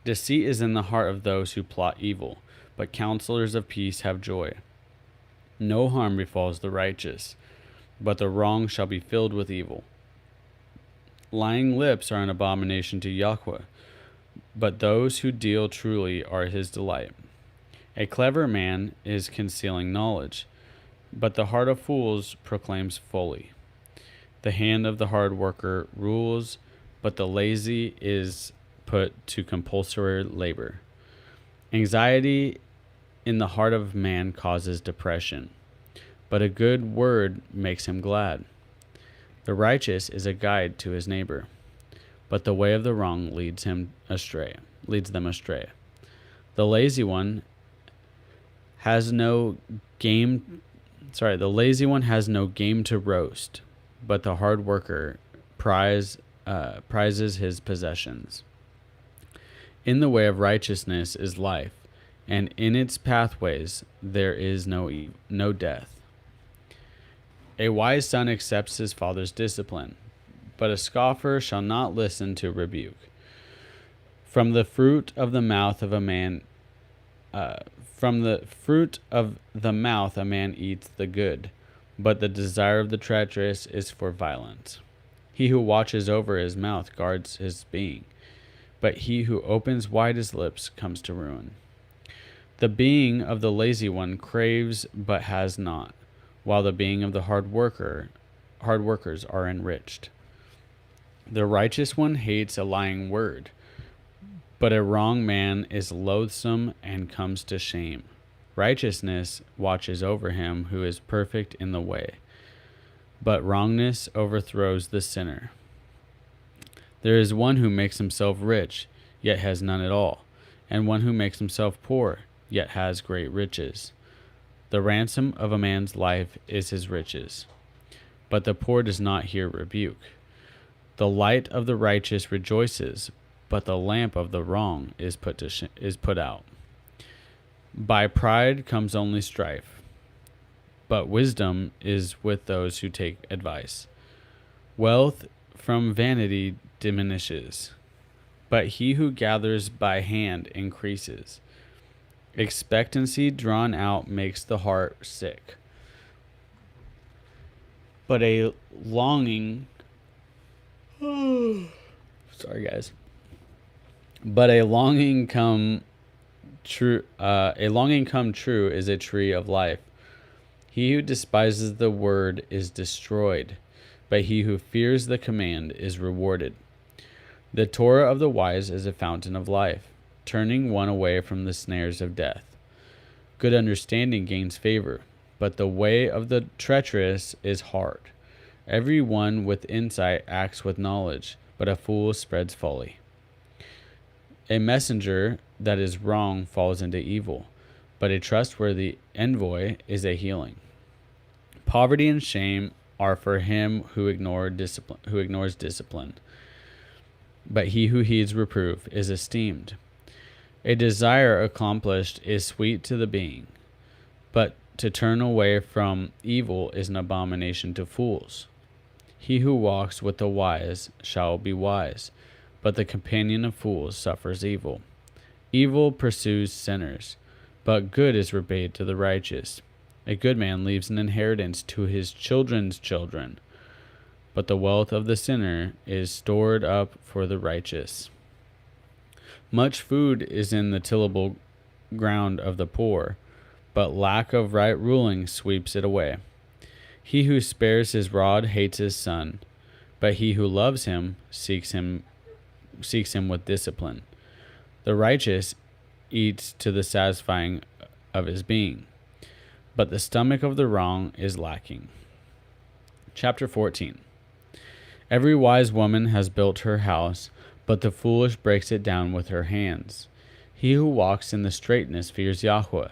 Deceit is in the heart of those who plot evil, but counselors of peace have joy. No harm befalls the righteous, but the wrong shall be filled with evil. Lying lips are an abomination to Yahweh, but those who deal truly are his delight. A clever man is concealing knowledge, but the heart of fools proclaims folly. The hand of the hard worker rules, but the lazy is put to compulsory labor. Anxiety in the heart of man causes depression, but a good word makes him glad. The righteous is a guide to his neighbor, but the way of the wrong leads them astray. The lazy one has no game to roast, but the hard worker prizes his possessions. In the way of righteousness is life, and in its pathways there is no death. A wise son accepts his father's discipline, but a scoffer shall not listen to rebuke. From the fruit of the mouth a man eats the good, but the desire of the treacherous is for violence. He who watches over his mouth guards his being, but he who opens wide his lips comes to ruin. The being of the lazy one craves but has not, while the being of the hard workers are enriched. The righteous one hates a lying word, but a wrong man is loathsome and comes to shame. Righteousness watches over him who is perfect in the way, but wrongness overthrows the sinner. There is one who makes himself rich, yet has none at all, and one who makes himself poor, yet has great riches. The ransom of a man's life is his riches, but the poor does not hear rebuke. The light of the righteous rejoices, but the lamp of the wrong is put out. By pride comes only strife, but wisdom is with those who take advice. Wealth from vanity diminishes, but he who gathers by hand increases. Expectancy drawn out makes the heart sick, but a longing sorry guys but a longing come true is a tree of life. He who despises the word is destroyed, but he who fears the command is rewarded. The Torah of the wise is a fountain of life, turning one away from the snares of death. Good understanding gains favor, but the way of the treacherous is hard. Every one with insight acts with knowledge, but a fool spreads folly. A messenger that is wrong falls into evil, but a trustworthy envoy is a healing. Poverty and shame are for him who ignores discipline, but he who heeds reproof is esteemed. A desire accomplished is sweet to the being, but to turn away from evil is an abomination to fools. He who walks with the wise shall be wise, but the companion of fools suffers evil. Evil pursues sinners, but good is repaid to the righteous. A good man leaves an inheritance to his children's children, but the wealth of the sinner is stored up for the righteous. Much food is in the tillable ground of the poor, but lack of right ruling sweeps it away. He who spares his rod hates his son, but he who loves him seeks him with discipline. The righteous eats to the satisfying of his being, but the stomach of the wrong is lacking. Chapter 14. Every wise woman has built her house, but the foolish breaks it down with her hands. He who walks in the straightness fears Yahweh,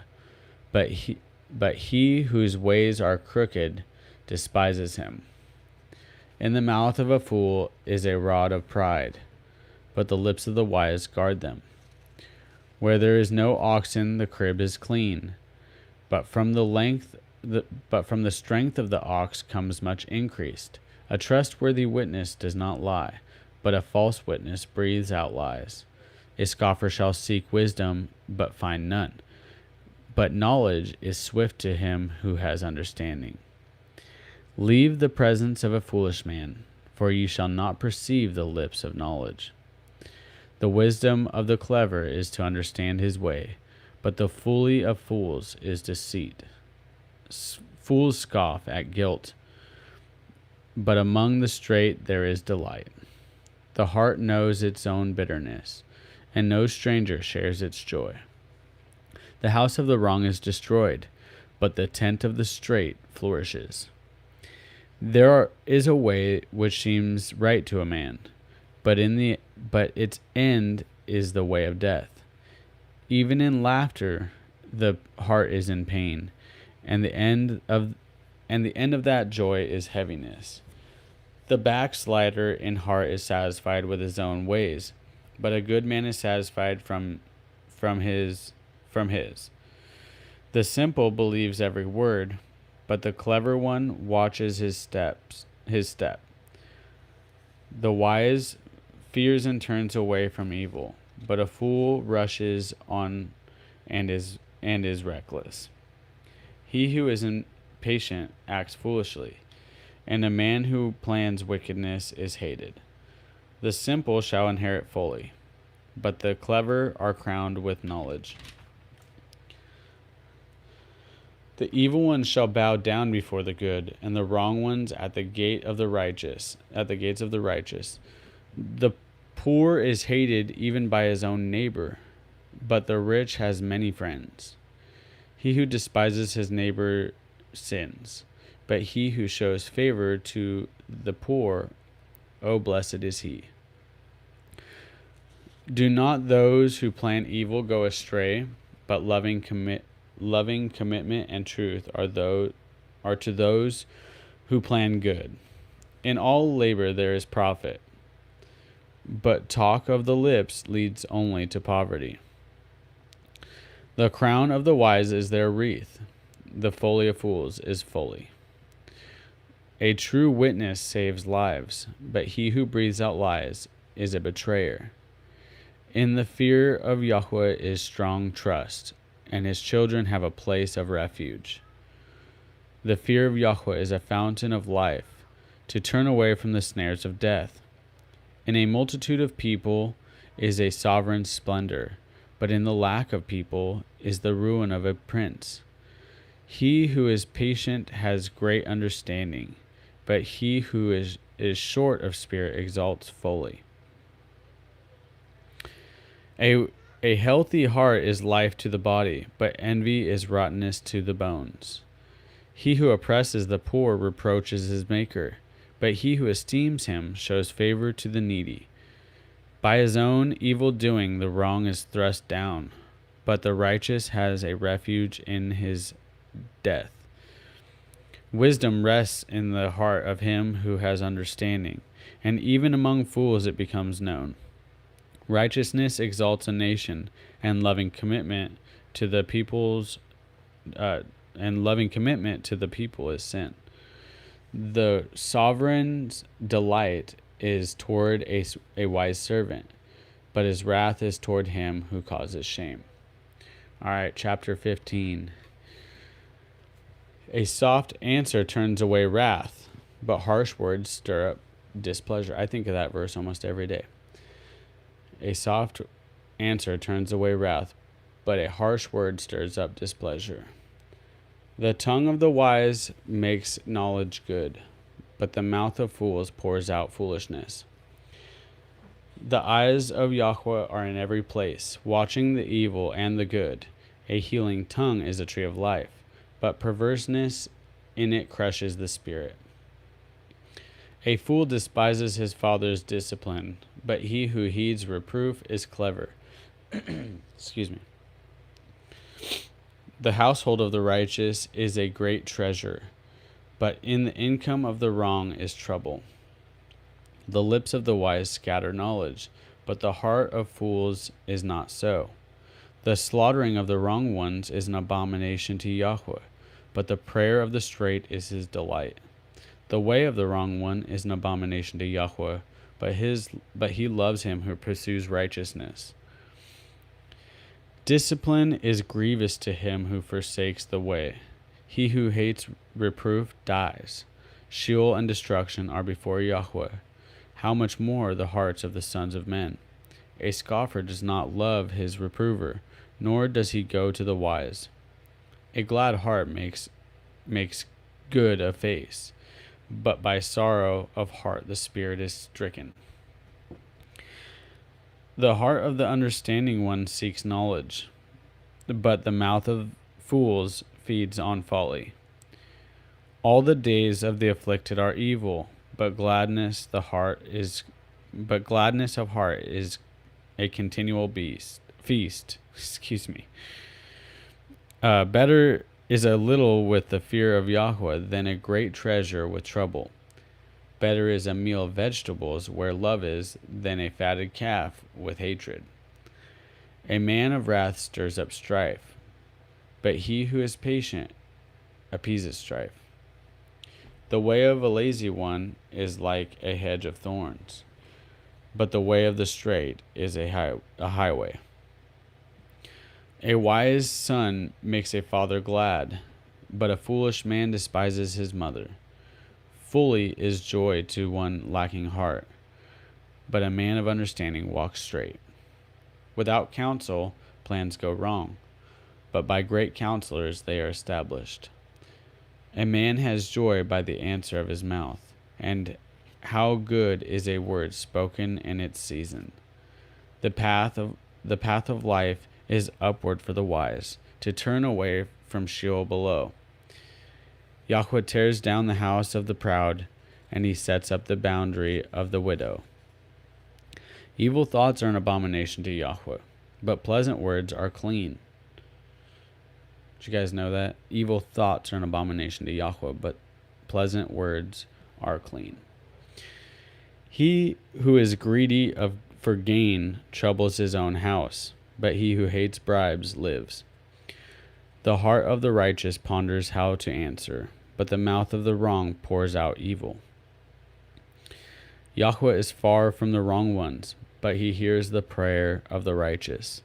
but he whose ways are crooked despises him. In the mouth of a fool is a rod of pride, but the lips of the wise guard them. Where there is no oxen, the crib is clean, but from the strength of the ox comes much increased. A trustworthy witness does not lie, but a false witness breathes out lies. A scoffer shall seek wisdom, but find none. But knowledge is swift to him who has understanding. Leave the presence of a foolish man, for you shall not perceive the lips of knowledge. The wisdom of the clever is to understand his way, but the folly of fools is deceit. Fools scoff at guilt, but among the straight there is delight. The heart knows its own bitterness, and no stranger shares its joy. The house of the wrong is destroyed, but the tent of the straight flourishes. There is a way which seems right to a man, but its end is the way of death. Even in laughter, the heart is in pain, and the end of that joy is heaviness. The backslider in heart is satisfied with his own ways, but a good man is satisfied from his. The simple believes every word, but the clever one watches his step. The wise fears and turns away from evil, but a fool rushes on and is reckless. He who is impatient acts foolishly, and a man who plans wickedness is hated. The simple shall inherit fully, but the clever are crowned with knowledge. The evil ones shall bow down before the good, and the wrong ones at the gates of the righteous. The poor is hated even by his own neighbor, but the rich has many friends. He who despises his neighbor sins, but he who shows favor to the poor, oh, blessed is he. Do not those who plan evil go astray, but loving commitment and truth are to those who plan good. In all labor there is profit, but talk of the lips leads only to poverty. The crown of the wise is their wreath, the folly of fools is folly. A true witness saves lives, but he who breathes out lies is a betrayer. In the fear of Yahweh is strong trust, and his children have a place of refuge. The fear of Yahweh is a fountain of life, to turn away from the snares of death. In a multitude of people is a sovereign splendor, but in the lack of people is the ruin of a prince. He who is patient has great understanding, but he who is short of spirit exalts folly. A healthy heart is life to the body, but envy is rottenness to the bones. He who oppresses the poor reproaches his maker, but he who esteems him shows favor to the needy. By his own evil doing the wrong is thrust down, but the righteous has a refuge in his death. Wisdom rests in the heart of him who has understanding, and even among fools it becomes known. Righteousness exalts a nation, and loving commitment to the people's is sin. The sovereign's delight is toward a wise servant, but his wrath is toward him who causes shame. All right, chapter 15. A soft answer turns away wrath, but harsh words stir up displeasure. I think of that verse almost every day. A soft answer turns away wrath, but a harsh word stirs up displeasure. The tongue of the wise makes knowledge good, but the mouth of fools pours out foolishness. The eyes of Yahweh are in every place, watching the evil and the good. A healing tongue is a tree of life, but perverseness in it crushes the spirit. A fool despises his father's discipline, but he who heeds reproof is clever. Excuse me. The household of the righteous is a great treasure, but in the income of the wrong is trouble. The lips of the wise scatter knowledge, but the heart of fools is not so. The slaughtering of the wrong ones is an abomination to Yahweh, but the prayer of the straight is his delight. The way of the wrong one is an abomination to Yahweh, but he loves him who pursues righteousness. Discipline is grievous to him who forsakes the way. He who hates reproof dies. Sheol and destruction are before Yahweh. How much more the hearts of the sons of men? A scoffer does not love his reprover, nor does he go to the wise. A glad heart makes good a face, but by sorrow of heart the spirit is stricken. The heart of the understanding one seeks knowledge, but the mouth of fools feeds on folly. All the days of the afflicted are evil, but gladness of heart is a continual feast. Excuse me. Better is a little with the fear of Yahweh than a great treasure with trouble. Better is a meal of vegetables where love is than a fatted calf with hatred. A man of wrath stirs up strife, but he who is patient appeases strife. The way of a lazy one is like a hedge of thorns, but the way of the straight is a highway. A wise son makes a father glad, but a foolish man despises his mother. Fully is joy to one lacking heart, but a man of understanding walks straight. Without counsel, plans go wrong, but by great counselors they are established. A man has joy by the answer of his mouth, and how good is a word spoken in its season. The path of life is upward for the wise, to turn away from Sheol below. Yahweh tears down the house of the proud, and he sets up the boundary of the widow. Evil thoughts are an abomination to Yahweh, but pleasant words are clean. Did you guys know that? Evil thoughts are an abomination to Yahweh, but pleasant words are clean. He who is greedy for gain troubles his own house, but he who hates bribes lives. The heart of the righteous ponders how to answer, but the mouth of the wrong pours out evil. Yahweh is far from the wrong ones, but he hears the prayer of the righteous.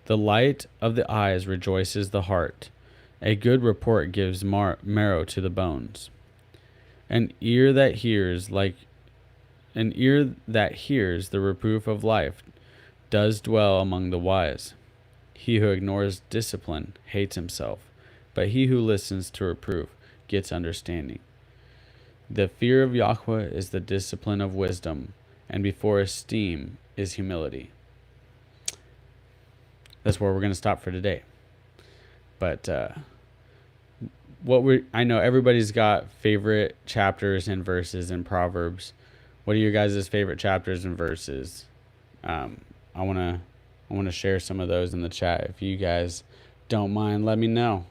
The light of the eyes rejoices the heart. A good report gives marrow to the bones. An ear that hears the reproof of life does dwell among the wise. He who ignores discipline hates himself, but he who listens to reproof gets understanding. The fear of Yahweh is the discipline of wisdom, and before esteem is humility. That's where we're going to stop for today. But I know everybody's got favorite chapters and verses in Proverbs. What are your guys' favorite chapters and verses? I want to share some of those in the chat. If you guys don't mind, let me know.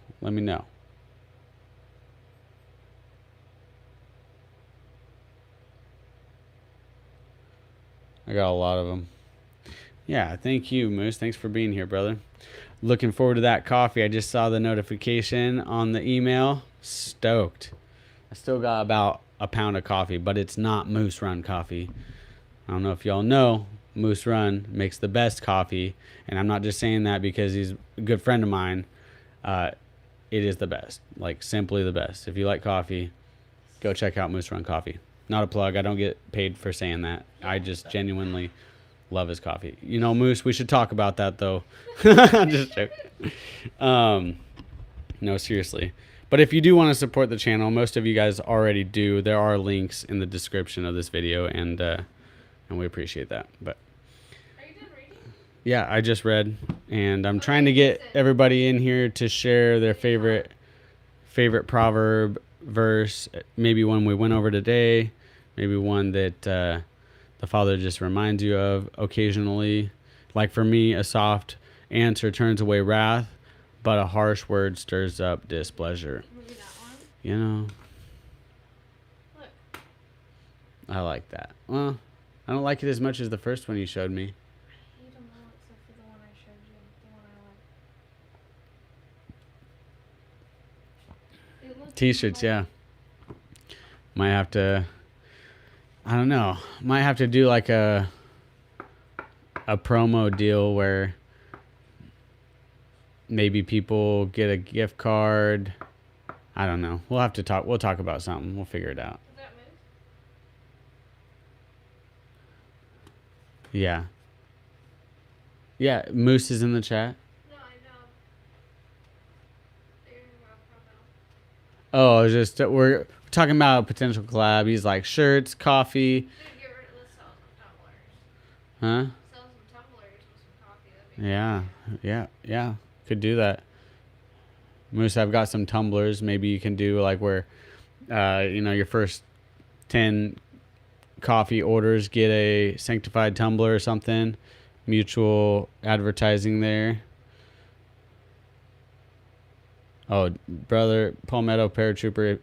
I got a lot of them. Yeah, thank you, Moose. Thanks for being here, brother. Looking forward to that coffee. I just saw the notification on the email. Stoked. I still got about a pound of coffee, but it's not Moose Run coffee. I don't know if y'all know, Moose Run makes the best coffee, and I'm not just saying that because he's a good friend of mine. It is the best, like simply the best. If you like coffee, go check out Moose Run Coffee. Not a plug. I don't get paid for saying that. I just genuinely love his coffee. You know, Moose, we should talk about that, though. Just joking. No, seriously. But if you do want to support the channel, most of you guys already do. There are links in the description of this video, and we appreciate that. But Are you done reading? yeah, I just read, and I'm trying to get everybody in here to share their favorite proverb verse, maybe one we went over today, maybe one that the Father just reminds you of occasionally. Like for me, a soft answer turns away wrath, but a harsh word stirs up displeasure. Maybe that one. You know, Look. I like that. Well, I don't like it as much as the first one you showed me. I hate them all except for the one I showed you. The one I like. It looks T-shirts, like- yeah. Might have to, I don't know. Might have to do like a promo deal where maybe people get a gift card. I don't know. We'll have to talk. We'll talk about something. We'll figure it out. Is that Moose? Yeah. Yeah, Moose is in the chat. No, I know. They're about promo. Oh, just we're talking about a potential collab. He's like shirts, coffee, Dude, get rid of, let's sell some tumblers. huh? Sell some tumblers with some coffee. That'd be Yeah. Could do that. Moose, I've got some tumblers. Maybe you can do like where, your first 10 coffee orders get a sanctified tumbler or something. Mutual advertising there. Oh, brother, Palmetto Paratrooper, if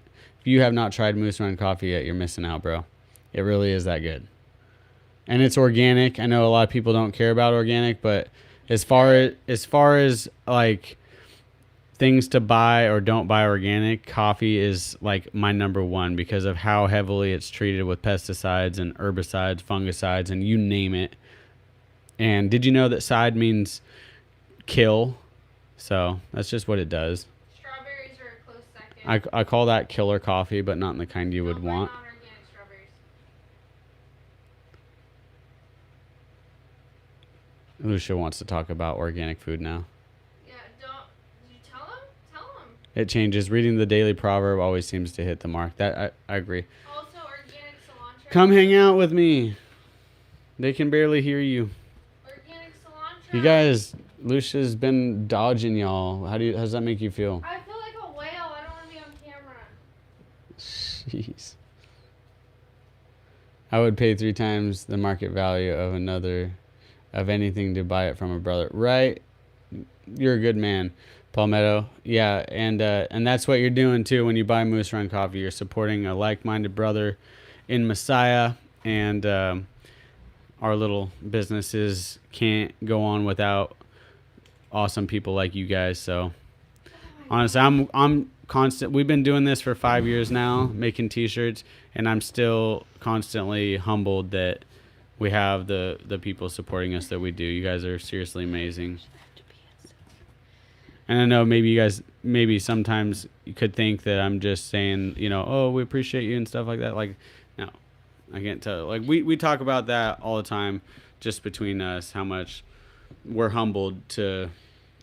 you have not tried Moose Run Coffee yet, you're missing out, bro. It really is that good. And it's organic. I know a lot of people don't care about organic, but as far as like things to buy or don't buy organic, coffee is like my number one because of how heavily it's treated with pesticides and herbicides, fungicides, and you name it. And did you know that side means kill? So that's just what it does. Strawberries are a close second. I call that killer coffee, but not in the kind you would Don't buy want. non-organic strawberries. Lucia wants to talk about organic food now. Yeah, don't. Did you tell him? Tell him. It changes. Reading the daily proverb always seems to hit the mark. That I agree. Also, organic cilantro. Come hang out with me. They can barely hear you. Organic cilantro. You guys, Lucia's been dodging y'all. How does that make you feel? I feel like a whale. I don't want to be on camera. Jeez. I would pay 3 times the market value of anything to buy it from a brother. Right? You're a good man, Palmetto. Yeah, and that's what you're doing too when you buy Moose Run Coffee. You're supporting a like-minded brother in Messiah, and our little businesses can't go on without awesome people like you guys. So Honestly, I'm constant. We've been doing this for 5 years now, making T-shirts, and I'm still constantly humbled that we have the people supporting us that we do. You guys are seriously amazing. And I know maybe you guys, maybe sometimes you could think that I'm just saying, oh, we appreciate you and stuff like that. Like, no, I can't tell. Like, we talk about that all the time, just between us, how much we're humbled to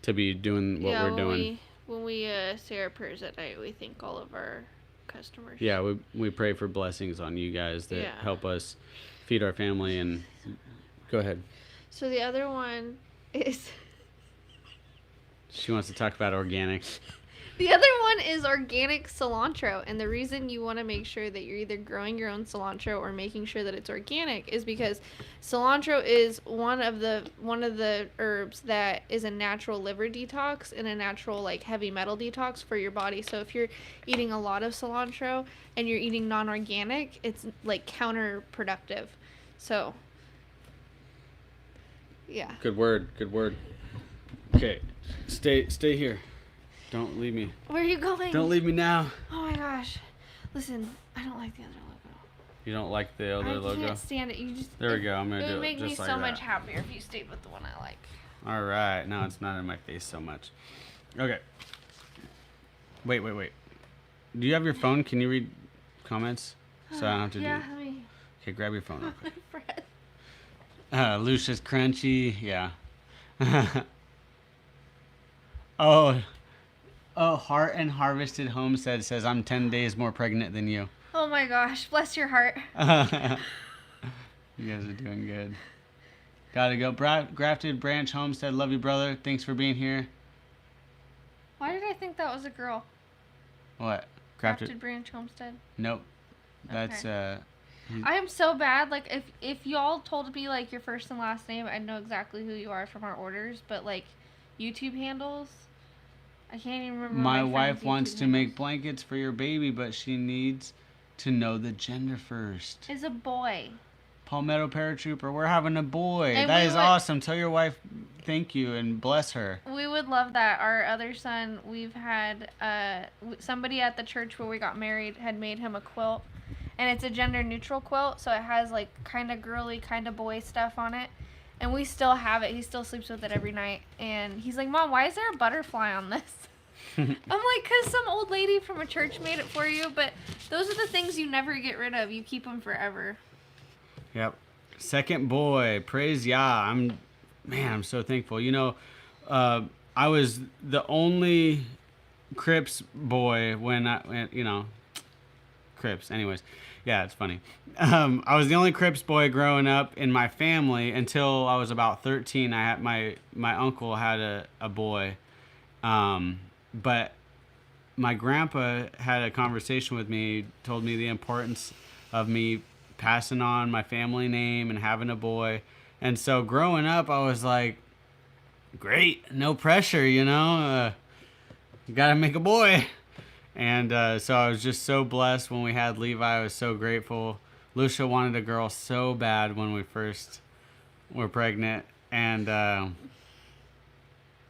be doing what we're doing. When we say our prayers at night, we thank all of our customers. Yeah, we pray for blessings on you guys that help us feed our family. And go ahead. So the other one is... She wants to talk about organics. The other one is organic cilantro, and the reason you want to make sure that you're either growing your own cilantro or making sure that it's organic is because cilantro is one of the herbs that is a natural liver detox and a natural like heavy metal detox for your body. So if you're eating a lot of cilantro and you're eating non-organic, it's like counterproductive. So yeah. Good word. Okay. Stay here. Don't leave me. Where are you going? Don't leave me now. Oh my gosh. Listen, I don't like the other logo. You don't like the other logo? I can't stand it. There we go. I'm going to do it. It would make me just like so that. much happier if you stayed with the one I like. All right. Now it's not in my face so much. Okay. Wait. Do you have your phone? Can you read comments? So I don't have to do it. Let me. Okay, grab your phone. My breath. Lucia's Crunchy. Yeah. Oh, Heart and Harvested Homestead says, I'm 10 days more pregnant than you. Oh my gosh, bless your heart. You guys are doing good. Gotta go. Grafted Branch Homestead, love you, brother. Thanks for being here. Why did I think that was a girl? What? Grafted Branch Homestead? Nope. That's, I am so bad. Like, if y'all told me, like, your first and last name, I'd know exactly who you are from our orders. But, like, YouTube handles... I can't even remember. My wife wants to make blankets for your baby, but she needs to know the gender first. Is a boy. Palmetto Paratrooper, we're having a boy. And that is awesome. Tell your wife thank you and bless her. We would love that. Our other son, we've had somebody at the church where we got married had made him a quilt. And it's a gender neutral quilt, so it has like kind of girly, kind of boy stuff on it. And we still have it. He still sleeps with it every night. And he's like, Mom, why is there a butterfly on this? I'm like, because some old lady from a church made it for you. But those are the things you never get rid of. You keep them forever. Yep. Second boy. Praise Yah. I'm so thankful. I was the only Crips boy when Crips. Anyways. Yeah, it's funny. I was the only Crips boy growing up in my family until I was about 13. I had my uncle had a boy, but my grandpa had a conversation with me, told me the importance of me passing on my family name and having a boy. And so growing up, I was like, great, no pressure, you gotta make a boy. And so I was just so blessed when we had Levi. I was so grateful. Lucia wanted a girl so bad when we first were pregnant. And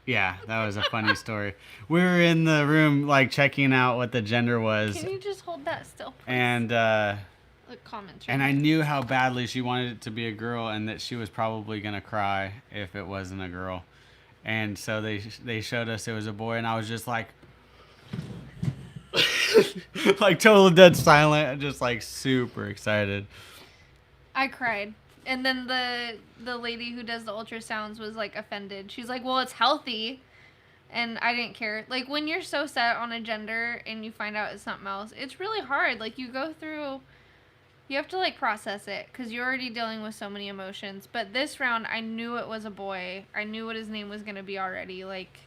yeah, that was a funny story. We were in the room like checking out what the gender was. Can you just hold that still, please? And comments. And I knew how badly she wanted it to be a girl and that she was probably going to cry if it wasn't a girl. And so they showed us it was a boy, and I was just like... like total dead silent, just like super excited. I cried, and then the lady who does the ultrasounds was like offended. She's like, well, it's healthy. And I didn't care. Like, when you're so set on a gender and you find out it's something else, it's really hard. Like, you have to like process it because you're already dealing with so many emotions. But this round, I knew it was a boy. I knew what his name was going to be already. Like,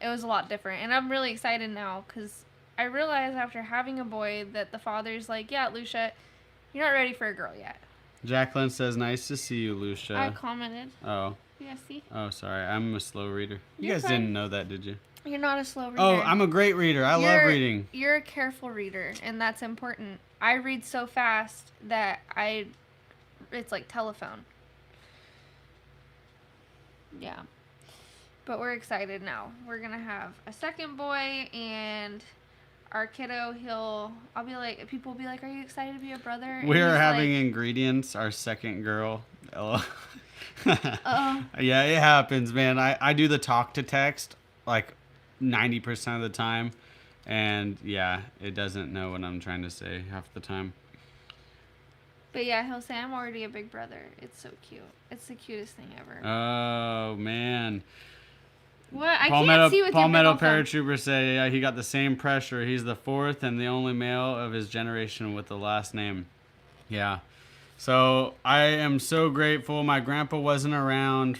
it was a lot different, and I'm really excited now because I realized after having a boy that the father's like, yeah, Lucia, you're not ready for a girl yet. Jacqueline says, nice to see you, Lucia. I commented. Oh. Yeah, see? Oh, sorry. I'm a slow reader. You You're guys fine. didn't know that, did you? You're not a slow reader. Oh, I'm a great reader. I love reading. You're a careful reader, and that's important. I read so fast that it's like telephone. Yeah. But we're excited now. We're gonna have a second boy, and our kiddo, I'll be like, people will be like, "Are you excited to be a brother?" And We are he's having like, ingredients. Our second girl. Oh. Uh-oh. Yeah, it happens, man. I do the talk to text like 90% of the time, and yeah, it doesn't know what I'm trying to say half the time. But yeah, he'll say, "I'm already a big brother." It's so cute. It's the cutest thing ever. Oh man. What? I can't see with your Palmetto big old thumb. paratrooper said, yeah, he got the same pressure. He's the fourth and the only male of his generation with the last name. Yeah. So I am so grateful. My grandpa wasn't around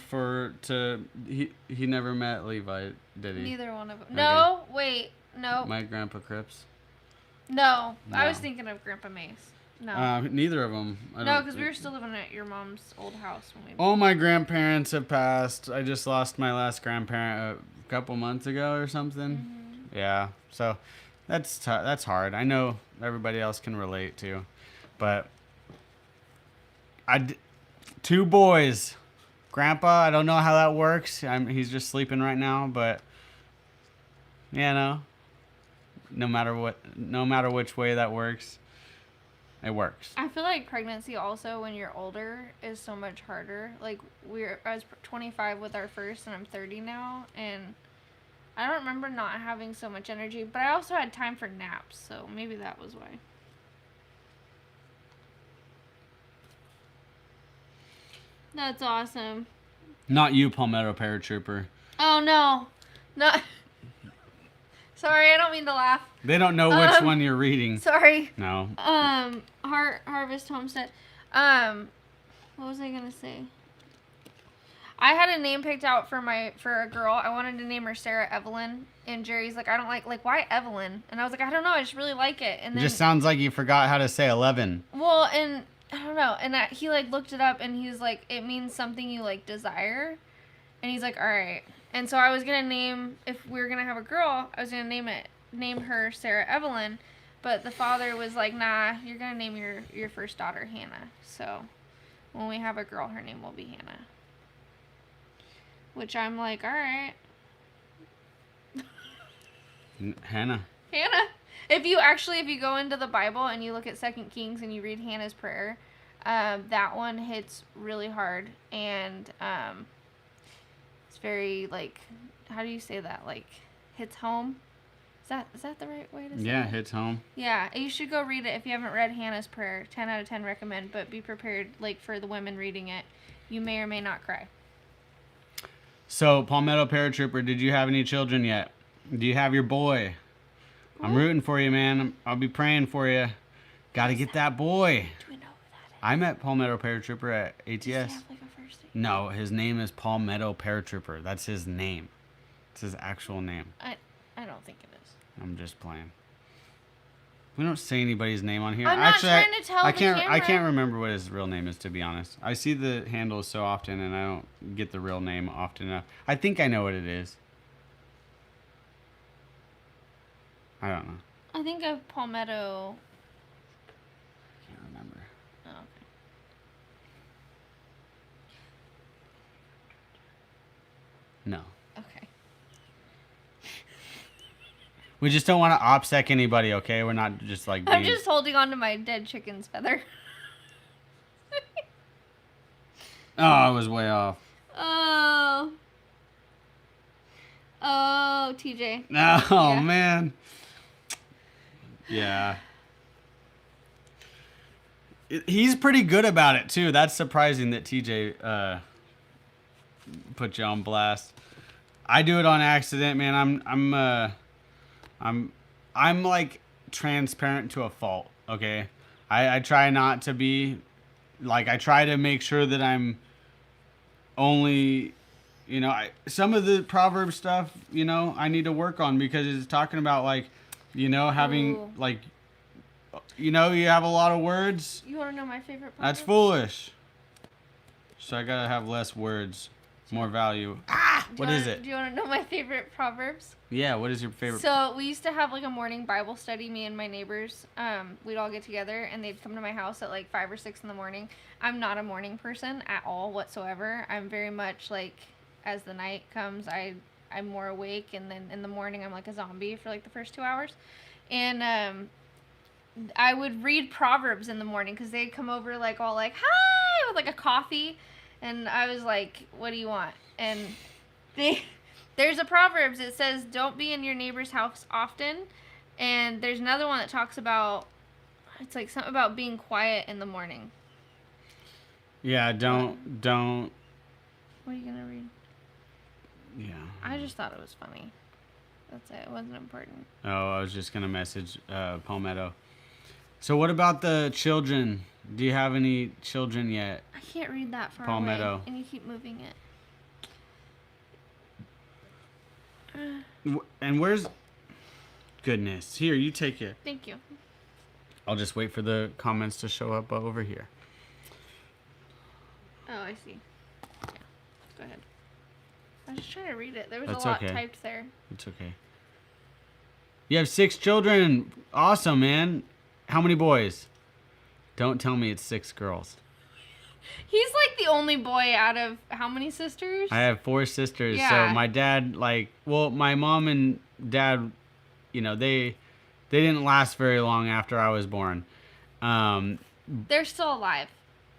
he never met Levi, did he? Neither one of them. Okay. No, wait, no, My grandpa Cripps. no. I was No. thinking of Grandpa Mace. No, Neither of them. no, because we were still living at your mom's old house when we. All my grandparents have passed. I just lost my last grandparent a couple months ago or something. Mm-hmm. Yeah, so that's hard. I know everybody else can relate to, but two boys. Grandpa, I don't know how that works. He's just sleeping right now, but no matter which way that works, it works. I feel like pregnancy also when you're older is so much harder. Like I was 25 with our first, and I'm 30 now, and I don't remember not having so much energy. But I also had time for naps, so maybe that was why. That's awesome. Not you, Palmetto Paratrooper. Oh no, no. Sorry, I don't mean to laugh. They don't know which one you're reading. Sorry. No. Harvest Homestead. What was I gonna say? I had a name picked out for a girl. I wanted to name her Sarah Evelyn, and Jerry's like, I don't like why Evelyn? And I was like, I don't know, I just really like it. And It then just sounds like you forgot how to say 11. well, and I don't know, and he like looked it up, and he's like, it means something you like desire, and he's like, all right. And so I was gonna name, if we were gonna have a girl, I was gonna name her Sarah Evelyn, but the father was like, nah, you're gonna name your first daughter Hannah. So when we have a girl, her name will be Hannah. Which I'm like, all right. Hannah. Hannah. If you go into the Bible and you look at 2 Kings and you read Hannah's prayer, that one hits really hard, and it's very like, how do you say that? Like, hits home. Is that the right way to say it? Yeah, hits home. Yeah, you should go read it if you haven't read Hannah's prayer. 10 out of 10 recommend, but be prepared, like, for the women reading it. You may or may not cry. So, Palmetto Paratrooper, did you have any children yet? Do you have your boy? I'm rooting for you, man. I'll be praying for you. Got to get that boy. Do we know who that is? I met Palmetto Paratrooper at ATS. Does he have, like, a first name? No, his name is Palmetto Paratrooper. That's his name. It's his actual name. I don't think it is. I'm just playing. We don't say anybody's name on here. I'm not Actually, trying to tell I the can't. I camera. can't remember what his real name is, to be honest. I see the handles so often, and I don't get the real name often enough. I think I know what it is. I don't know. I think of Palmetto. Can't remember. Oh, okay. No. Okay. We just don't want to OPSEC anybody, okay? We're not just like. I'm just holding on to my dead chicken's feather. Oh, I was way off. Oh. Oh, TJ. Oh, Yeah. man. Yeah. He's pretty good about it, too. That's surprising that TJ put you on blast. I do it on accident, man. I'm like transparent to a fault, okay? I try not to be, like, I try to make sure that I'm only, some of the Proverbs stuff, I need to work on, because it's talking about, like, having, Ooh. like, you have a lot of words. You want to know my favorite part? That's foolish. So I gotta have less words, more value. What is it? Do you want to know my favorite Proverbs? Yeah, what is your favorite? So we used to have like a morning Bible study, me and my neighbors. We'd all get together and they'd come to my house at like 5 or 6 in the morning. I'm not a morning person at all whatsoever. I'm very much like as the night comes, I'm more awake, and then in the morning I'm like a zombie for like the first 2 hours. And I would read Proverbs in the morning because they'd come over like all like, hi, with like a coffee. And I was like, what do you want? And there's a Proverbs. It says, don't be in your neighbor's house often. And there's another one that talks about, it's like something about being quiet in the morning. Yeah, don't. What are you going to read? Yeah. I just thought it was funny. That's it. It wasn't important. Oh, I was just going to message Palmetto. So what about the children? Do you have any children yet? I can't read that far Palmetto. away, and you keep moving it. And where's... Goodness. Here, you take it. Thank you. I'll just wait for the comments to show up over here. Oh, I see. Yeah. Go ahead. I was just trying to read it. There was That's a lot okay. typed there. It's okay. You have 6 children. Awesome, man. How many boys? Don't tell me it's 6 girls. He's like the only boy out of how many sisters? I have 4 sisters. Yeah. So my dad, my mom and dad, they didn't last very long after I was born. They're still alive.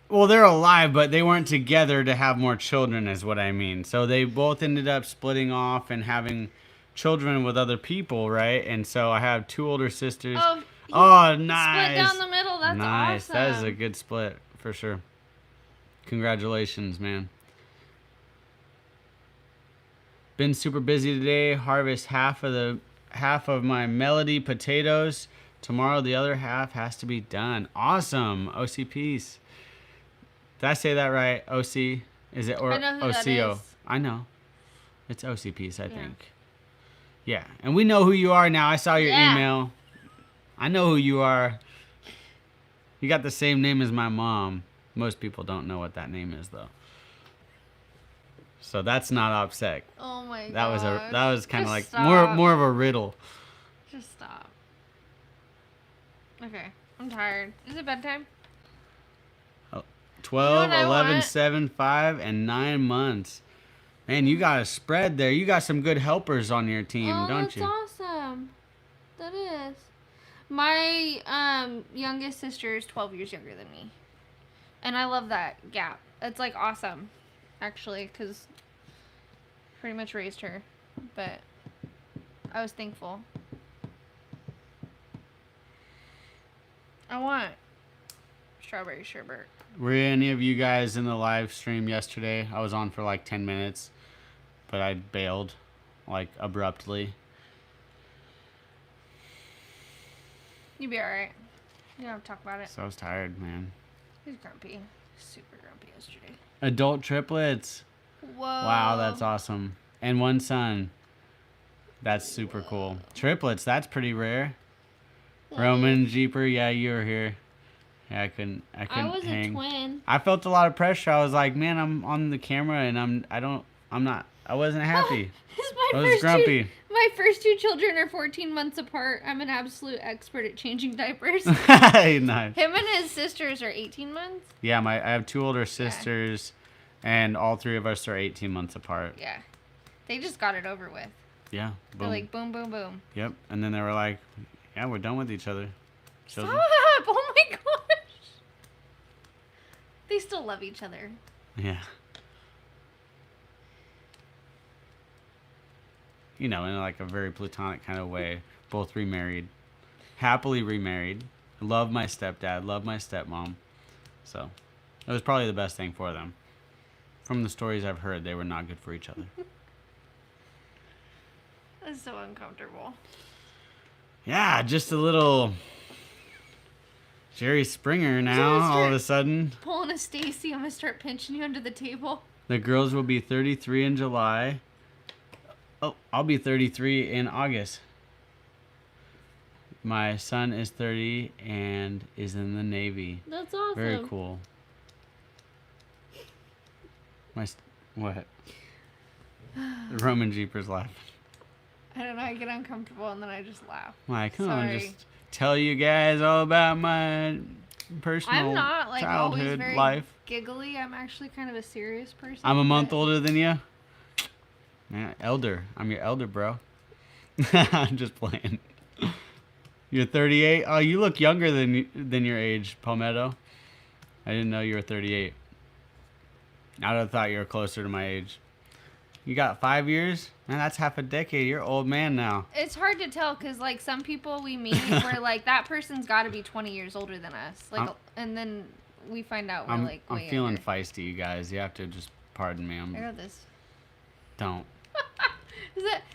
Well, they're alive, but they weren't together to have more children, is what I mean. So they both ended up splitting off and having children with other people, right? And so I have 2 older sisters. Oh, nice. Split down the middle. That's nice. awesome. That is a good split for sure. Congratulations, man. Been super busy today. Harvest half of my melody potatoes. Tomorrow the other half has to be done. Awesome. OCPs. Did I say that right? OC? Is it or I know who that OCO? is. I know. It's OCPs, I think. Yeah. And we know who you are now. I saw your email. I know who you are. You got the same name as my mom. Most people don't know what that name is, though. So that's not OPSEC. Oh my god. That was kind of like stop. more of a riddle. Just stop. Okay. I'm tired. Is it bedtime? 12, You know what I 11, want? 7, 5, and 9 months. Man, you got a spread there. You got some good helpers on your team, don't you? That's awesome. That is. My youngest sister is 12 years younger than me. And I love that gap. It's like awesome, actually, because pretty much raised her. But I was thankful. I want strawberry sherbet. Were any of you guys in the live stream yesterday? I was on for like 10 minutes, but I bailed like abruptly. You'll be alright. You don't have to talk about it. So I was tired, man. He's grumpy. Super grumpy yesterday. Adult triplets. Whoa. Wow, that's awesome. And 1 son. That's super cool. Triplets, that's pretty rare. Roman, Jeeper, yeah, you were here. Yeah, I couldn't I was hang. a twin. I felt a lot of pressure. I was like, man, I'm on the camera and I wasn't happy. I was grumpy. My first 2 children are 14 months apart. I'm an absolute expert at changing diapers. Nice. Him and his sisters are 18 months. Yeah, I have 2 older sisters, and all 3 of us are 18 months apart. Yeah. They just got it over with. Yeah. They're Boom. like, boom, boom, boom. Yep. And then they were like, yeah, we're done with each other. Children. Stop! Oh my gosh. They still love each other. Yeah. In like a very platonic kind of way. Both remarried. Happily remarried. Love my stepdad. Love my stepmom. So, it was probably the best thing for them. From the stories I've heard, they were not good for each other. That's so uncomfortable. Yeah, just a little Jerry Springer now, all of a sudden. Pulling a Stacy, I'm going to start pinching you under the table. The girls will be 33 in July. Oh, I'll be 33 in August. My son is 30 and is in the Navy. That's awesome. Very cool. What? Roman Jeepers laugh. I don't know, I get uncomfortable and then I just laugh. Like, come on, Sorry. just tell you guys all about my personal I'm not like always childhood very life. giggly. I'm actually kind of a serious person. I'm a month but older than you. Man, elder. I'm your elder, bro. I'm just playing. You're 38. Oh, you look younger than your age, Palmetto. I didn't know you were 38. I would have thought you were closer to my age. You got 5 years? Man, that's half a decade. You're an old man now. It's hard to tell because, like, some people we meet, we're like, that person's got to be 20 years older than us. Like, and then we find out we're, I'm way feeling younger. feisty, you guys. You have to just pardon me. I got this. Don't.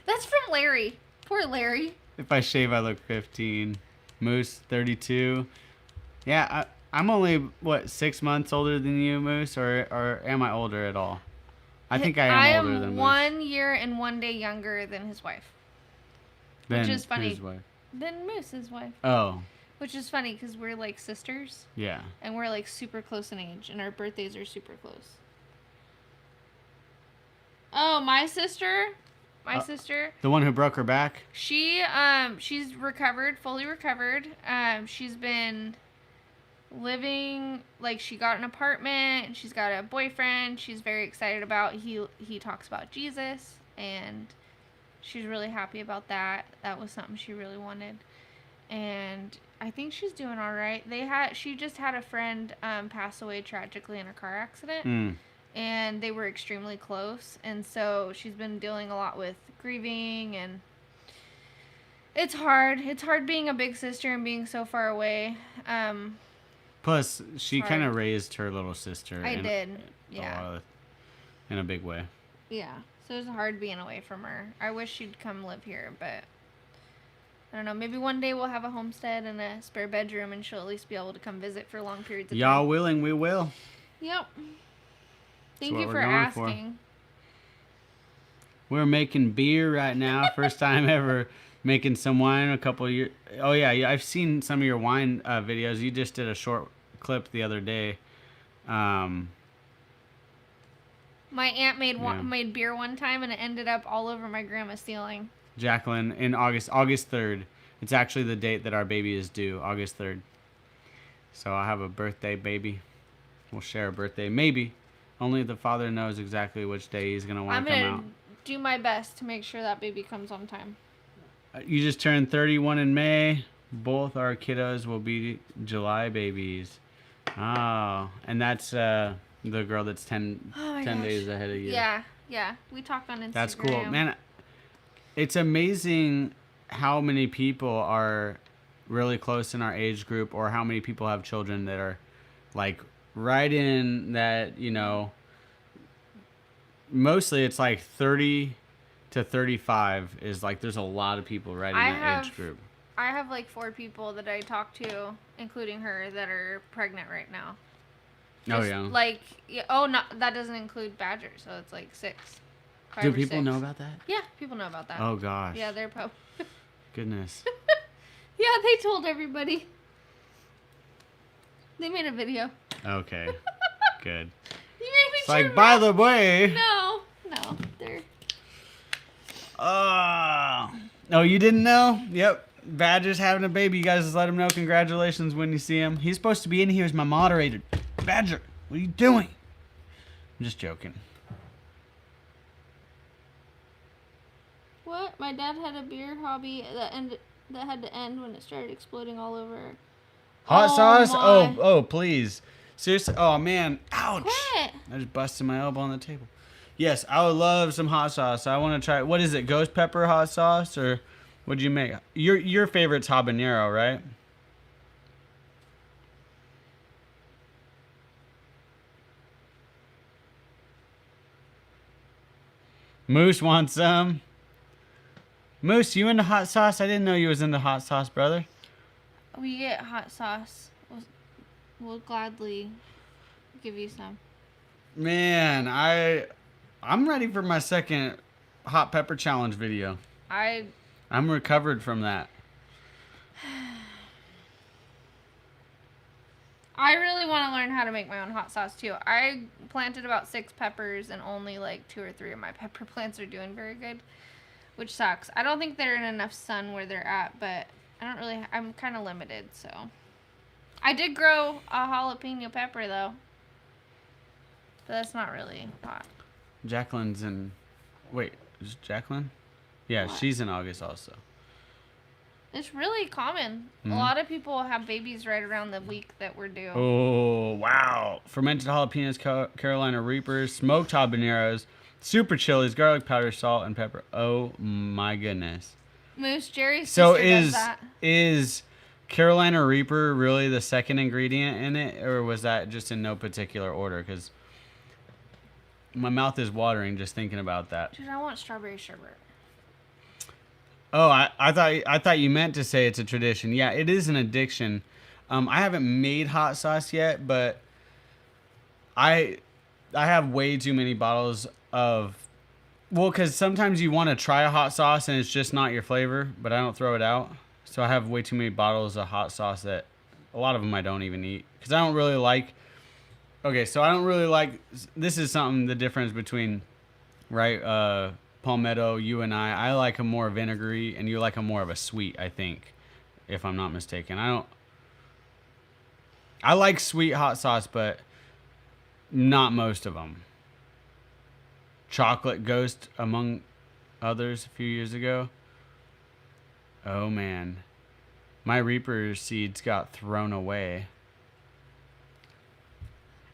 That's from Larry. Poor Larry. If I shave, I look 15. Moose, 32. Yeah, I'm only, 6 months older than you, Moose? Or am I older at all? I think I am older than Moose. 1 year and 1 day younger than his wife. Which is funny. Whose wife? Than Moose's wife. Oh. Which is funny because we're like sisters. Yeah. And we're like super close in age. And our birthdays are super close. Oh, my sister. My sister. The one who broke her back? She's recovered, fully recovered. She's been living, like, she got an apartment and she's got a boyfriend she's very excited about. He talks about Jesus and she's really happy about that. That was something she really wanted. And I think she's doing all right. She just had a friend pass away tragically in a car accident. And they were extremely close. And so she's been dealing a lot with grieving, and it's hard. It's hard being a big sister and being so far away. Plus, she kind of raised her little sister. I did. Yeah. In a big way. Yeah. So it's hard being away from her. I wish she'd come live here, but I don't know. Maybe one day we'll have a homestead and a spare bedroom, and she'll at least be able to come visit for long periods of time. Y'all willing, we will. Yep. Thank you for asking. We're making beer right now. First time ever making some wine. A couple of years. Oh yeah, I've seen some of your wine videos. You just did a short clip the other day. My aunt made beer one time, and it ended up all over my grandma's ceiling. Jacqueline, in August 3rd. It's actually the date that our baby is due, August 3rd. So I'll have a birthday baby. We'll share a birthday, maybe. Only the father knows exactly which day he's going to want to come out. I'm going to do my best to make sure that baby comes on time. You just turned 31 in May. Both our kiddos will be July babies. Oh, and that's the girl that's 10 days ahead of you. Yeah. We talked on Instagram. That's cool. Man, it's amazing how many people are really close in our age group, or how many people have children that are like right in that, mostly it's like 30 to 35 is like, there's a lot of people right in that age group. I have like 4 people that I talk to, including her, that are pregnant right now. That doesn't include Badger, so it's like 6. Do people know about that? Yeah, people know about that. Oh gosh. Yeah, they're Goodness. Yeah, they told everybody. They made a video. Okay. Good. You made me It's like, by the way. No, they're. Oh, you didn't know? Yep. Badger's having a baby. You guys just let him know. Congratulations when you see him. He's supposed to be in here as my moderator. Badger, what are you doing? I'm just joking. What? My dad had a beer hobby that had to end when it started exploding all over. Hot sauce? My. Oh, please. Seriously? Oh, man. Ouch. What? I just busted my elbow on the table. Yes, I would love some hot sauce. I want to try. What is it? Ghost pepper hot sauce? Or what'd you make? Your favorite's habanero, right? Moose wants some. Moose, you into hot sauce? I didn't know you was into hot sauce, brother. We get hot sauce. We'll gladly give you some. Man, I'm ready for my second hot pepper challenge video. I'm recovered from that. I really want to learn how to make my own hot sauce too. I planted about 6 peppers, and only like 2 or 3 of my pepper plants are doing very good, which sucks. I don't think they're in enough sun where they're at, but I'm kind of limited, so. I did grow a jalapeno pepper though, but that's not really hot. Jacqueline's in. Wait, Is it Jacqueline? Yeah, What? she's in August also. It's really common. Mhm. A lot of people have babies right around the week that we're due. Oh, wow. Fermented jalapenos, Carolina Reapers, smoked habaneros, super chilies, garlic powder, salt, and pepper. Oh, my goodness. Moose Jerry's So sister does that. is Carolina Reaper really the second ingredient in it, or was that just in no particular order? Because my mouth is watering just thinking about that. Dude, I want strawberry sherbet. Oh, I thought you meant to say it's a tradition. Yeah, it is an addiction. I haven't made hot sauce yet, but I have way too many bottles of. Well, because sometimes you want to try a hot sauce and it's just not your flavor, but I don't throw it out. So I have way too many bottles of hot sauce that a lot of them I don't even eat because I don't really like. Okay, so I don't really like. This is something the difference between, right? Palmetto, you and I like a more vinegary, and you like a more of a sweet. I think, if I'm not mistaken. I like sweet hot sauce, but not most of them. Chocolate Ghost, among others, a few years ago. Oh man, my Reaper seeds got thrown away.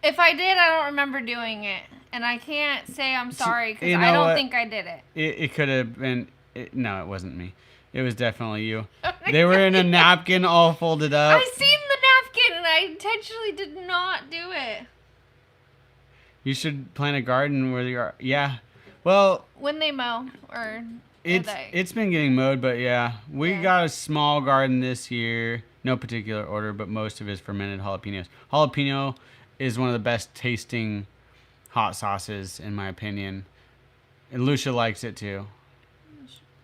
If I did, I don't remember doing it. And I can't say I'm sorry because You know I don't what? think I did it. It could have been. No, it wasn't me. It was definitely you. They were in a napkin, all folded up. I seen the napkin and I intentionally did not do it. You should plant a garden where you are. Yeah. Well, When they mow or it's been getting mowed, but yeah, we Yeah. got a small garden this year. No particular order, but most of it is fermented jalapenos. Jalapeno is one of the best tasting hot sauces in my opinion, and Lucia likes it too.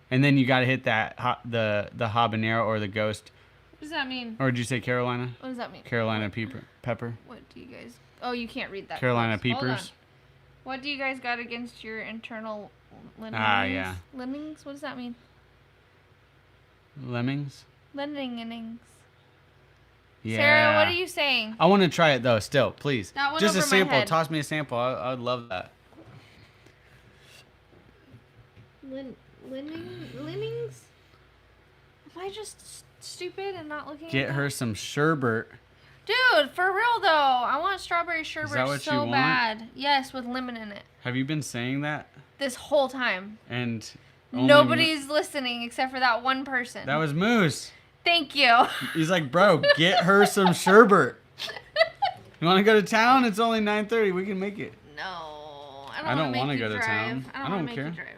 And then you got to hit that the habanero or the Ghost, What does that mean? or did you say Carolina? What does that mean? Carolina pepper. What do you guys? Oh, you can't read that. Carolina close. Hold on. peepers. What do you guys got against your internal lemmings? Yeah. Lemmings? What does that mean? Lemmings. Lemmings. Yeah. Sarah, what are you saying? I want to try it though. Still, please. That went Just a over my sample. head. Toss me a sample. I would love that. Lemmings? Am I just stupid and not looking Get at her that? some sherbet. Dude, for real though, I want strawberry sherbet that what you so want? bad. Yes, with lemon in it. Have you been saying that? This whole time. And only Nobody's listening except for that one person. That was Moose. Thank you. He's like, bro, get her some sherbet. You want to go to town? It's only 9:30. We can make it. No, I don't want to go to drive. town. I I don't don't want to care. make you drive.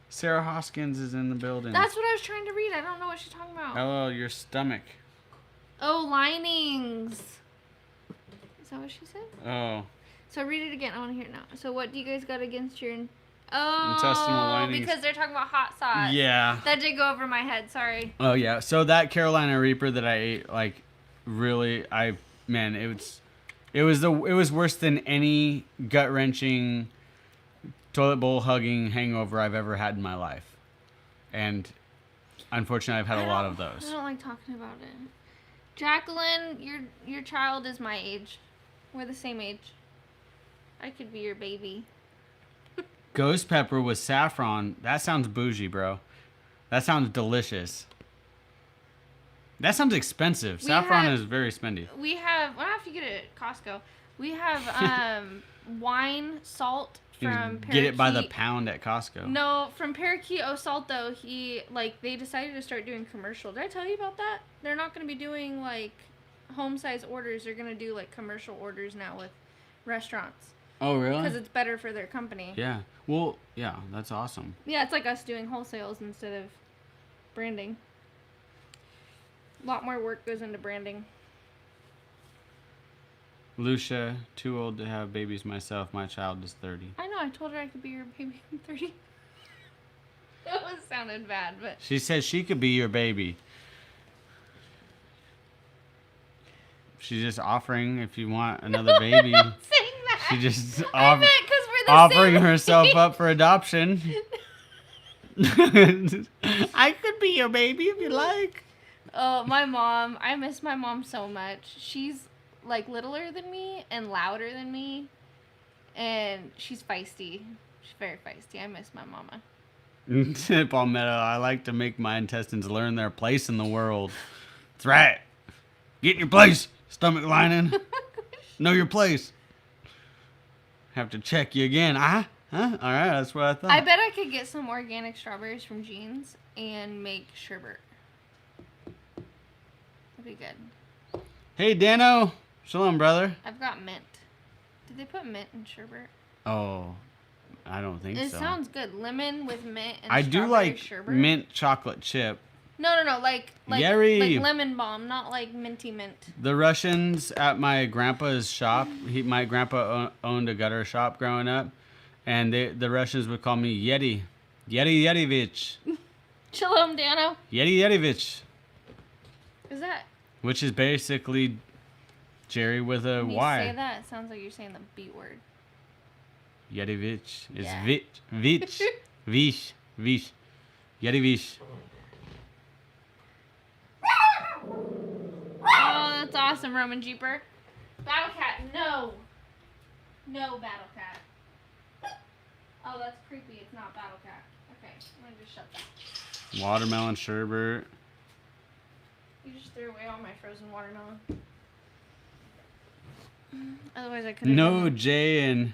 Sarah Hoskins is in the building. That's what I was trying to read. I don't know what she's talking about. Hello, your stomach. Oh, linings. Is that what she said? Oh, So read it again. I want to hear it now. So what do you guys got against your... Oh, Intestinal linings. because they're talking about hot sauce. yeah. That did go over my head. Sorry. Oh yeah. So that Carolina Reaper that I ate, like, really, it was worse than any gut wrenching, toilet bowl hugging hangover I've ever had in my life, and unfortunately, I've had a lot of I those. don't like talking about it. Jacqueline, your child is my age. We're the same age. I could be your baby. Ghost pepper with saffron. That sounds bougie, bro. That sounds delicious. That sounds expensive. Saffron is very spendy. We have... Well, I have to get it at Costco. We have wine, salt You from can Parakeet. get it by the pound at Costco. No, from Parakeet O Salto, they decided to start doing commercial. Did I tell you about that? They're not going to be doing, like, home-size orders. They're going to do, like, commercial orders now with restaurants. Oh, really? Because it's better for their company. Yeah. Well, yeah, that's awesome. Yeah, it's like us doing wholesales instead of branding. A lot more work goes into branding. Lucia, too old to have babies myself. My child is 30. I know, I told her I could be your baby. I'm 30. That was sounded bad, but... She says she could be your baby. She's just offering if you want another baby. I'm not saying that. She just I meant because we're the offering same herself age. up for adoption. I could be your baby if you like. Oh, my mom. I miss my mom so much. She's, like, littler than me and louder than me. And she's feisty. She's very feisty. I miss my mama. Palmetto, I like to make my intestines learn their place in the world. That's right. Get your place, stomach lining. Know your place. Have to check you again. Huh? All right, that's what I thought. I bet I could get some organic strawberries from Jean's and make sherbet. That'd be good. Hey, Dano. Shalom, brother. I've got mint. Did they put mint in sherbet? Oh, I don't think It so. sounds good. Lemon with mint and I do like sherbet. mint chocolate chip. No, like Yeri. lemon balm, not like minty mint. The Russians at my grandpa's shop. My grandpa owned a gutter shop growing up, and the Russians would call me Yeti, Yetivich, Shalom, Dano. Yetivich, Is that? which is basically Jerry with a When you Y. say that, it sounds like you're saying the B word. Yetivich is Yeah. Vich, Vish, Yetivich. Oh, that's awesome, Roman Jeeper. Battle Cat, no. No, Battle Cat. Oh, that's creepy. It's not Battle Cat. Okay, I'm going to just shut that. Watermelon sherbet. You just threw away all my frozen watermelon. Otherwise, I could have. No J in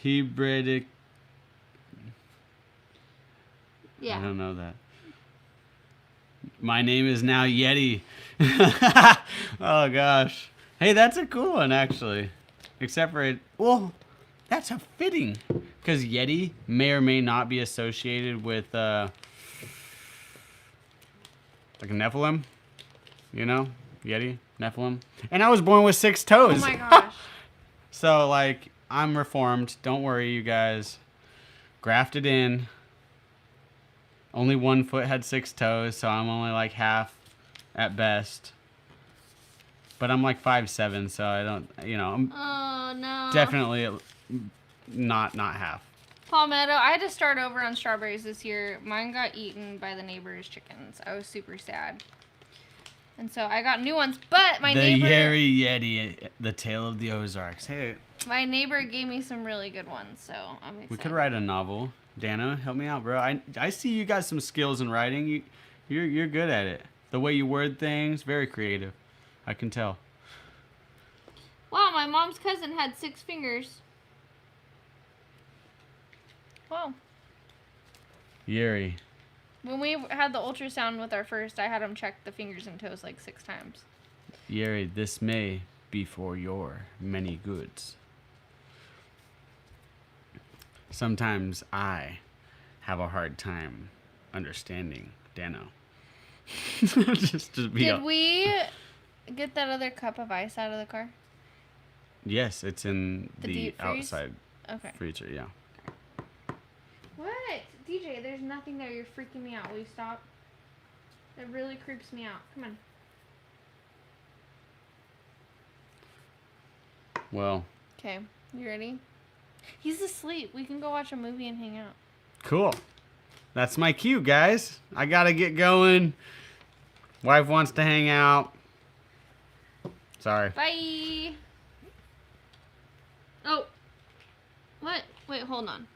Hebraic. Yeah. I don't know that. My name is now Yeti. Oh gosh. Hey, that's a cool one actually. Except for it. Well, that's a fitting because Yeti may or may not be associated with like a Nephilim. You know, Yeti, Nephilim. And I was born with 6 toes. Oh my gosh. So like I'm reformed. Don't worry, you guys. Grafted in. Only 1 foot had 6 toes, so I'm only like half at best. But I'm like 5'7", so I don't, I'm Oh no. definitely not half. Palmetto, I had to start over on strawberries this year. Mine got eaten by the neighbor's chickens. I was super sad. And so I got new ones, but my The neighbor Yeri Yeti, the Tale of the Ozarks. Hey, my neighbor gave me some really good ones, so I'm excited. we could write a novel. Dana, help me out, bro. I see you got some skills in writing. You're good at it. The way you word things, very creative. I can tell. Wow, my mom's cousin had 6 fingers. Wow. Yeri. When we had the ultrasound with our first, I had him check the fingers and toes like 6 times. Yeri, this may be for your many goods. Sometimes I have a hard time understanding Dano. just be Did we get that other cup of ice out of the car? Yes, it's in The the deep freeze? outside Okay. freezer, yeah. What? DJ, there's nothing there. You're freaking me out. Will you stop? It really creeps me out. Come on. Well, Okay. You ready? He's asleep. We can go watch a movie and hang out. cool. That's my cue, guys. I gotta get going. Wife wants to hang out. Sorry. Bye. Oh. What? Wait, hold on.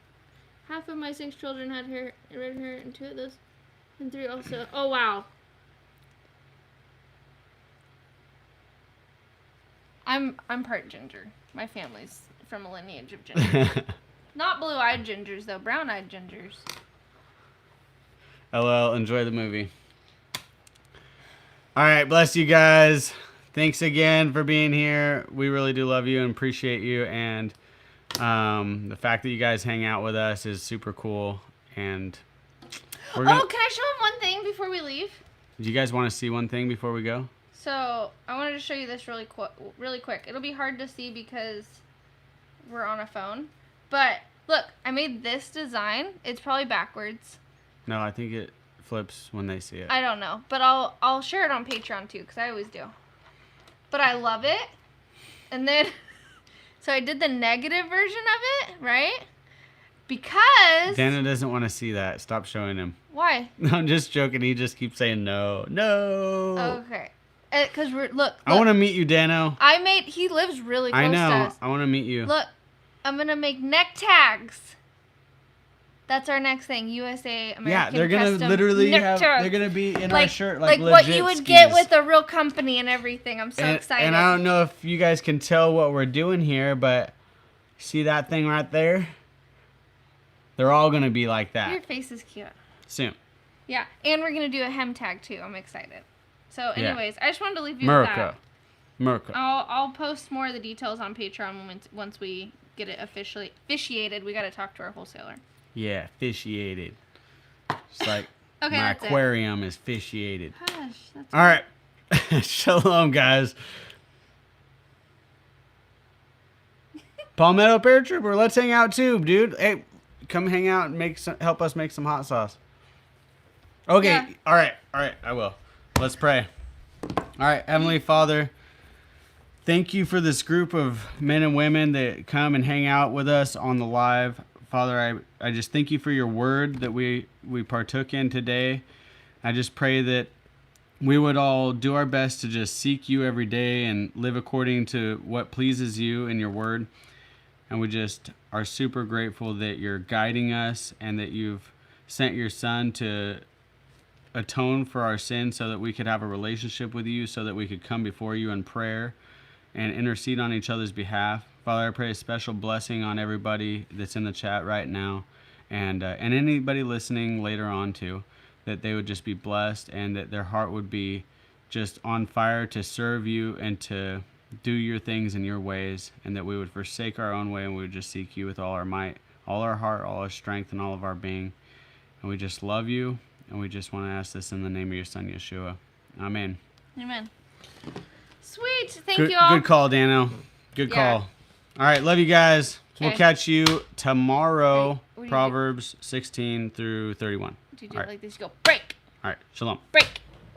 Half of my 6 children had red hair, and 2 of those, and 3 also. Oh, wow. I'm part ginger. My family's from a lineage of ginger. Not blue-eyed gingers, though. Brown-eyed gingers. LL, enjoy the movie. All right, bless you guys. Thanks again for being here. We really do love you and appreciate you. And the fact that you guys hang out with us is super cool. And we're gonna... Oh, can I show him one thing before we leave? Do you guys want to see one thing before we go? So, I wanted to show you this really quick. It'll be hard to see because we're on a phone. But, look, I made this design. It's probably backwards. No, I think it flips when they see it. I don't know. But I'll share it on Patreon, too, because I always do. But I love it. And then, so I did the negative version of it, right? Because... Dana doesn't want to see that. Stop showing him. Why? No, I'm just joking. He just keeps saying no. No. Okay. Because look. I want to meet you, Dano. He lives really close I know. to us. I want to meet you. Look, I'm going to make neck tags. That's our next thing. USA American Yeah, they're gonna Custom literally neck have. tags. They're gonna be in our shirt, like legit what you would get skis. with a real company and everything. I'm so excited. And I don't know if you guys can tell what we're doing here, but see that thing right there? They're all gonna be like that. Your face is cute. Soon. Yeah, and we're gonna do a hem tag too. I'm excited. So, anyways, I just wanted to leave you with that. America. I'll post more of the details on Patreon once we get it officiated. We got to talk to our wholesaler. Yeah, fishiated. It's like Okay, my that's aquarium is fishiated. Hush, that's All right. Shalom, guys. Palmetto Paratrooper, let's hang out too, dude. Hey, come hang out and help us make some hot sauce. Okay. Yeah. All right. I will. Let's pray. All right, Heavenly Father, thank you for this group of men and women that come and hang out with us on the live. Father, I just thank you for your word that we partook in today. I just pray that we would all do our best to just seek you every day and live according to what pleases you in your word. And we just are super grateful that you're guiding us and that you've sent your son to atone for our sins so that we could have a relationship with you, so that we could come before you in prayer and intercede on each other's behalf. Father, I pray a special blessing on everybody that's in the chat right now, and anybody listening later on too, that they would just be blessed and that their heart would be just on fire to serve you and to do your things in your ways, and that we would forsake our own way and we would just seek you with all our might, all our heart, all our strength, and all of our being. And we just love you, and we just want to ask this in the name of your son, Yeshua. Amen. Amen. Sweet. Thank you all. Good call, Dano. Good call. All right, love you guys. We'll catch you tomorrow. Wait, Proverbs 16 through 31. Do you do it like this? You go break. All right, shalom. Break.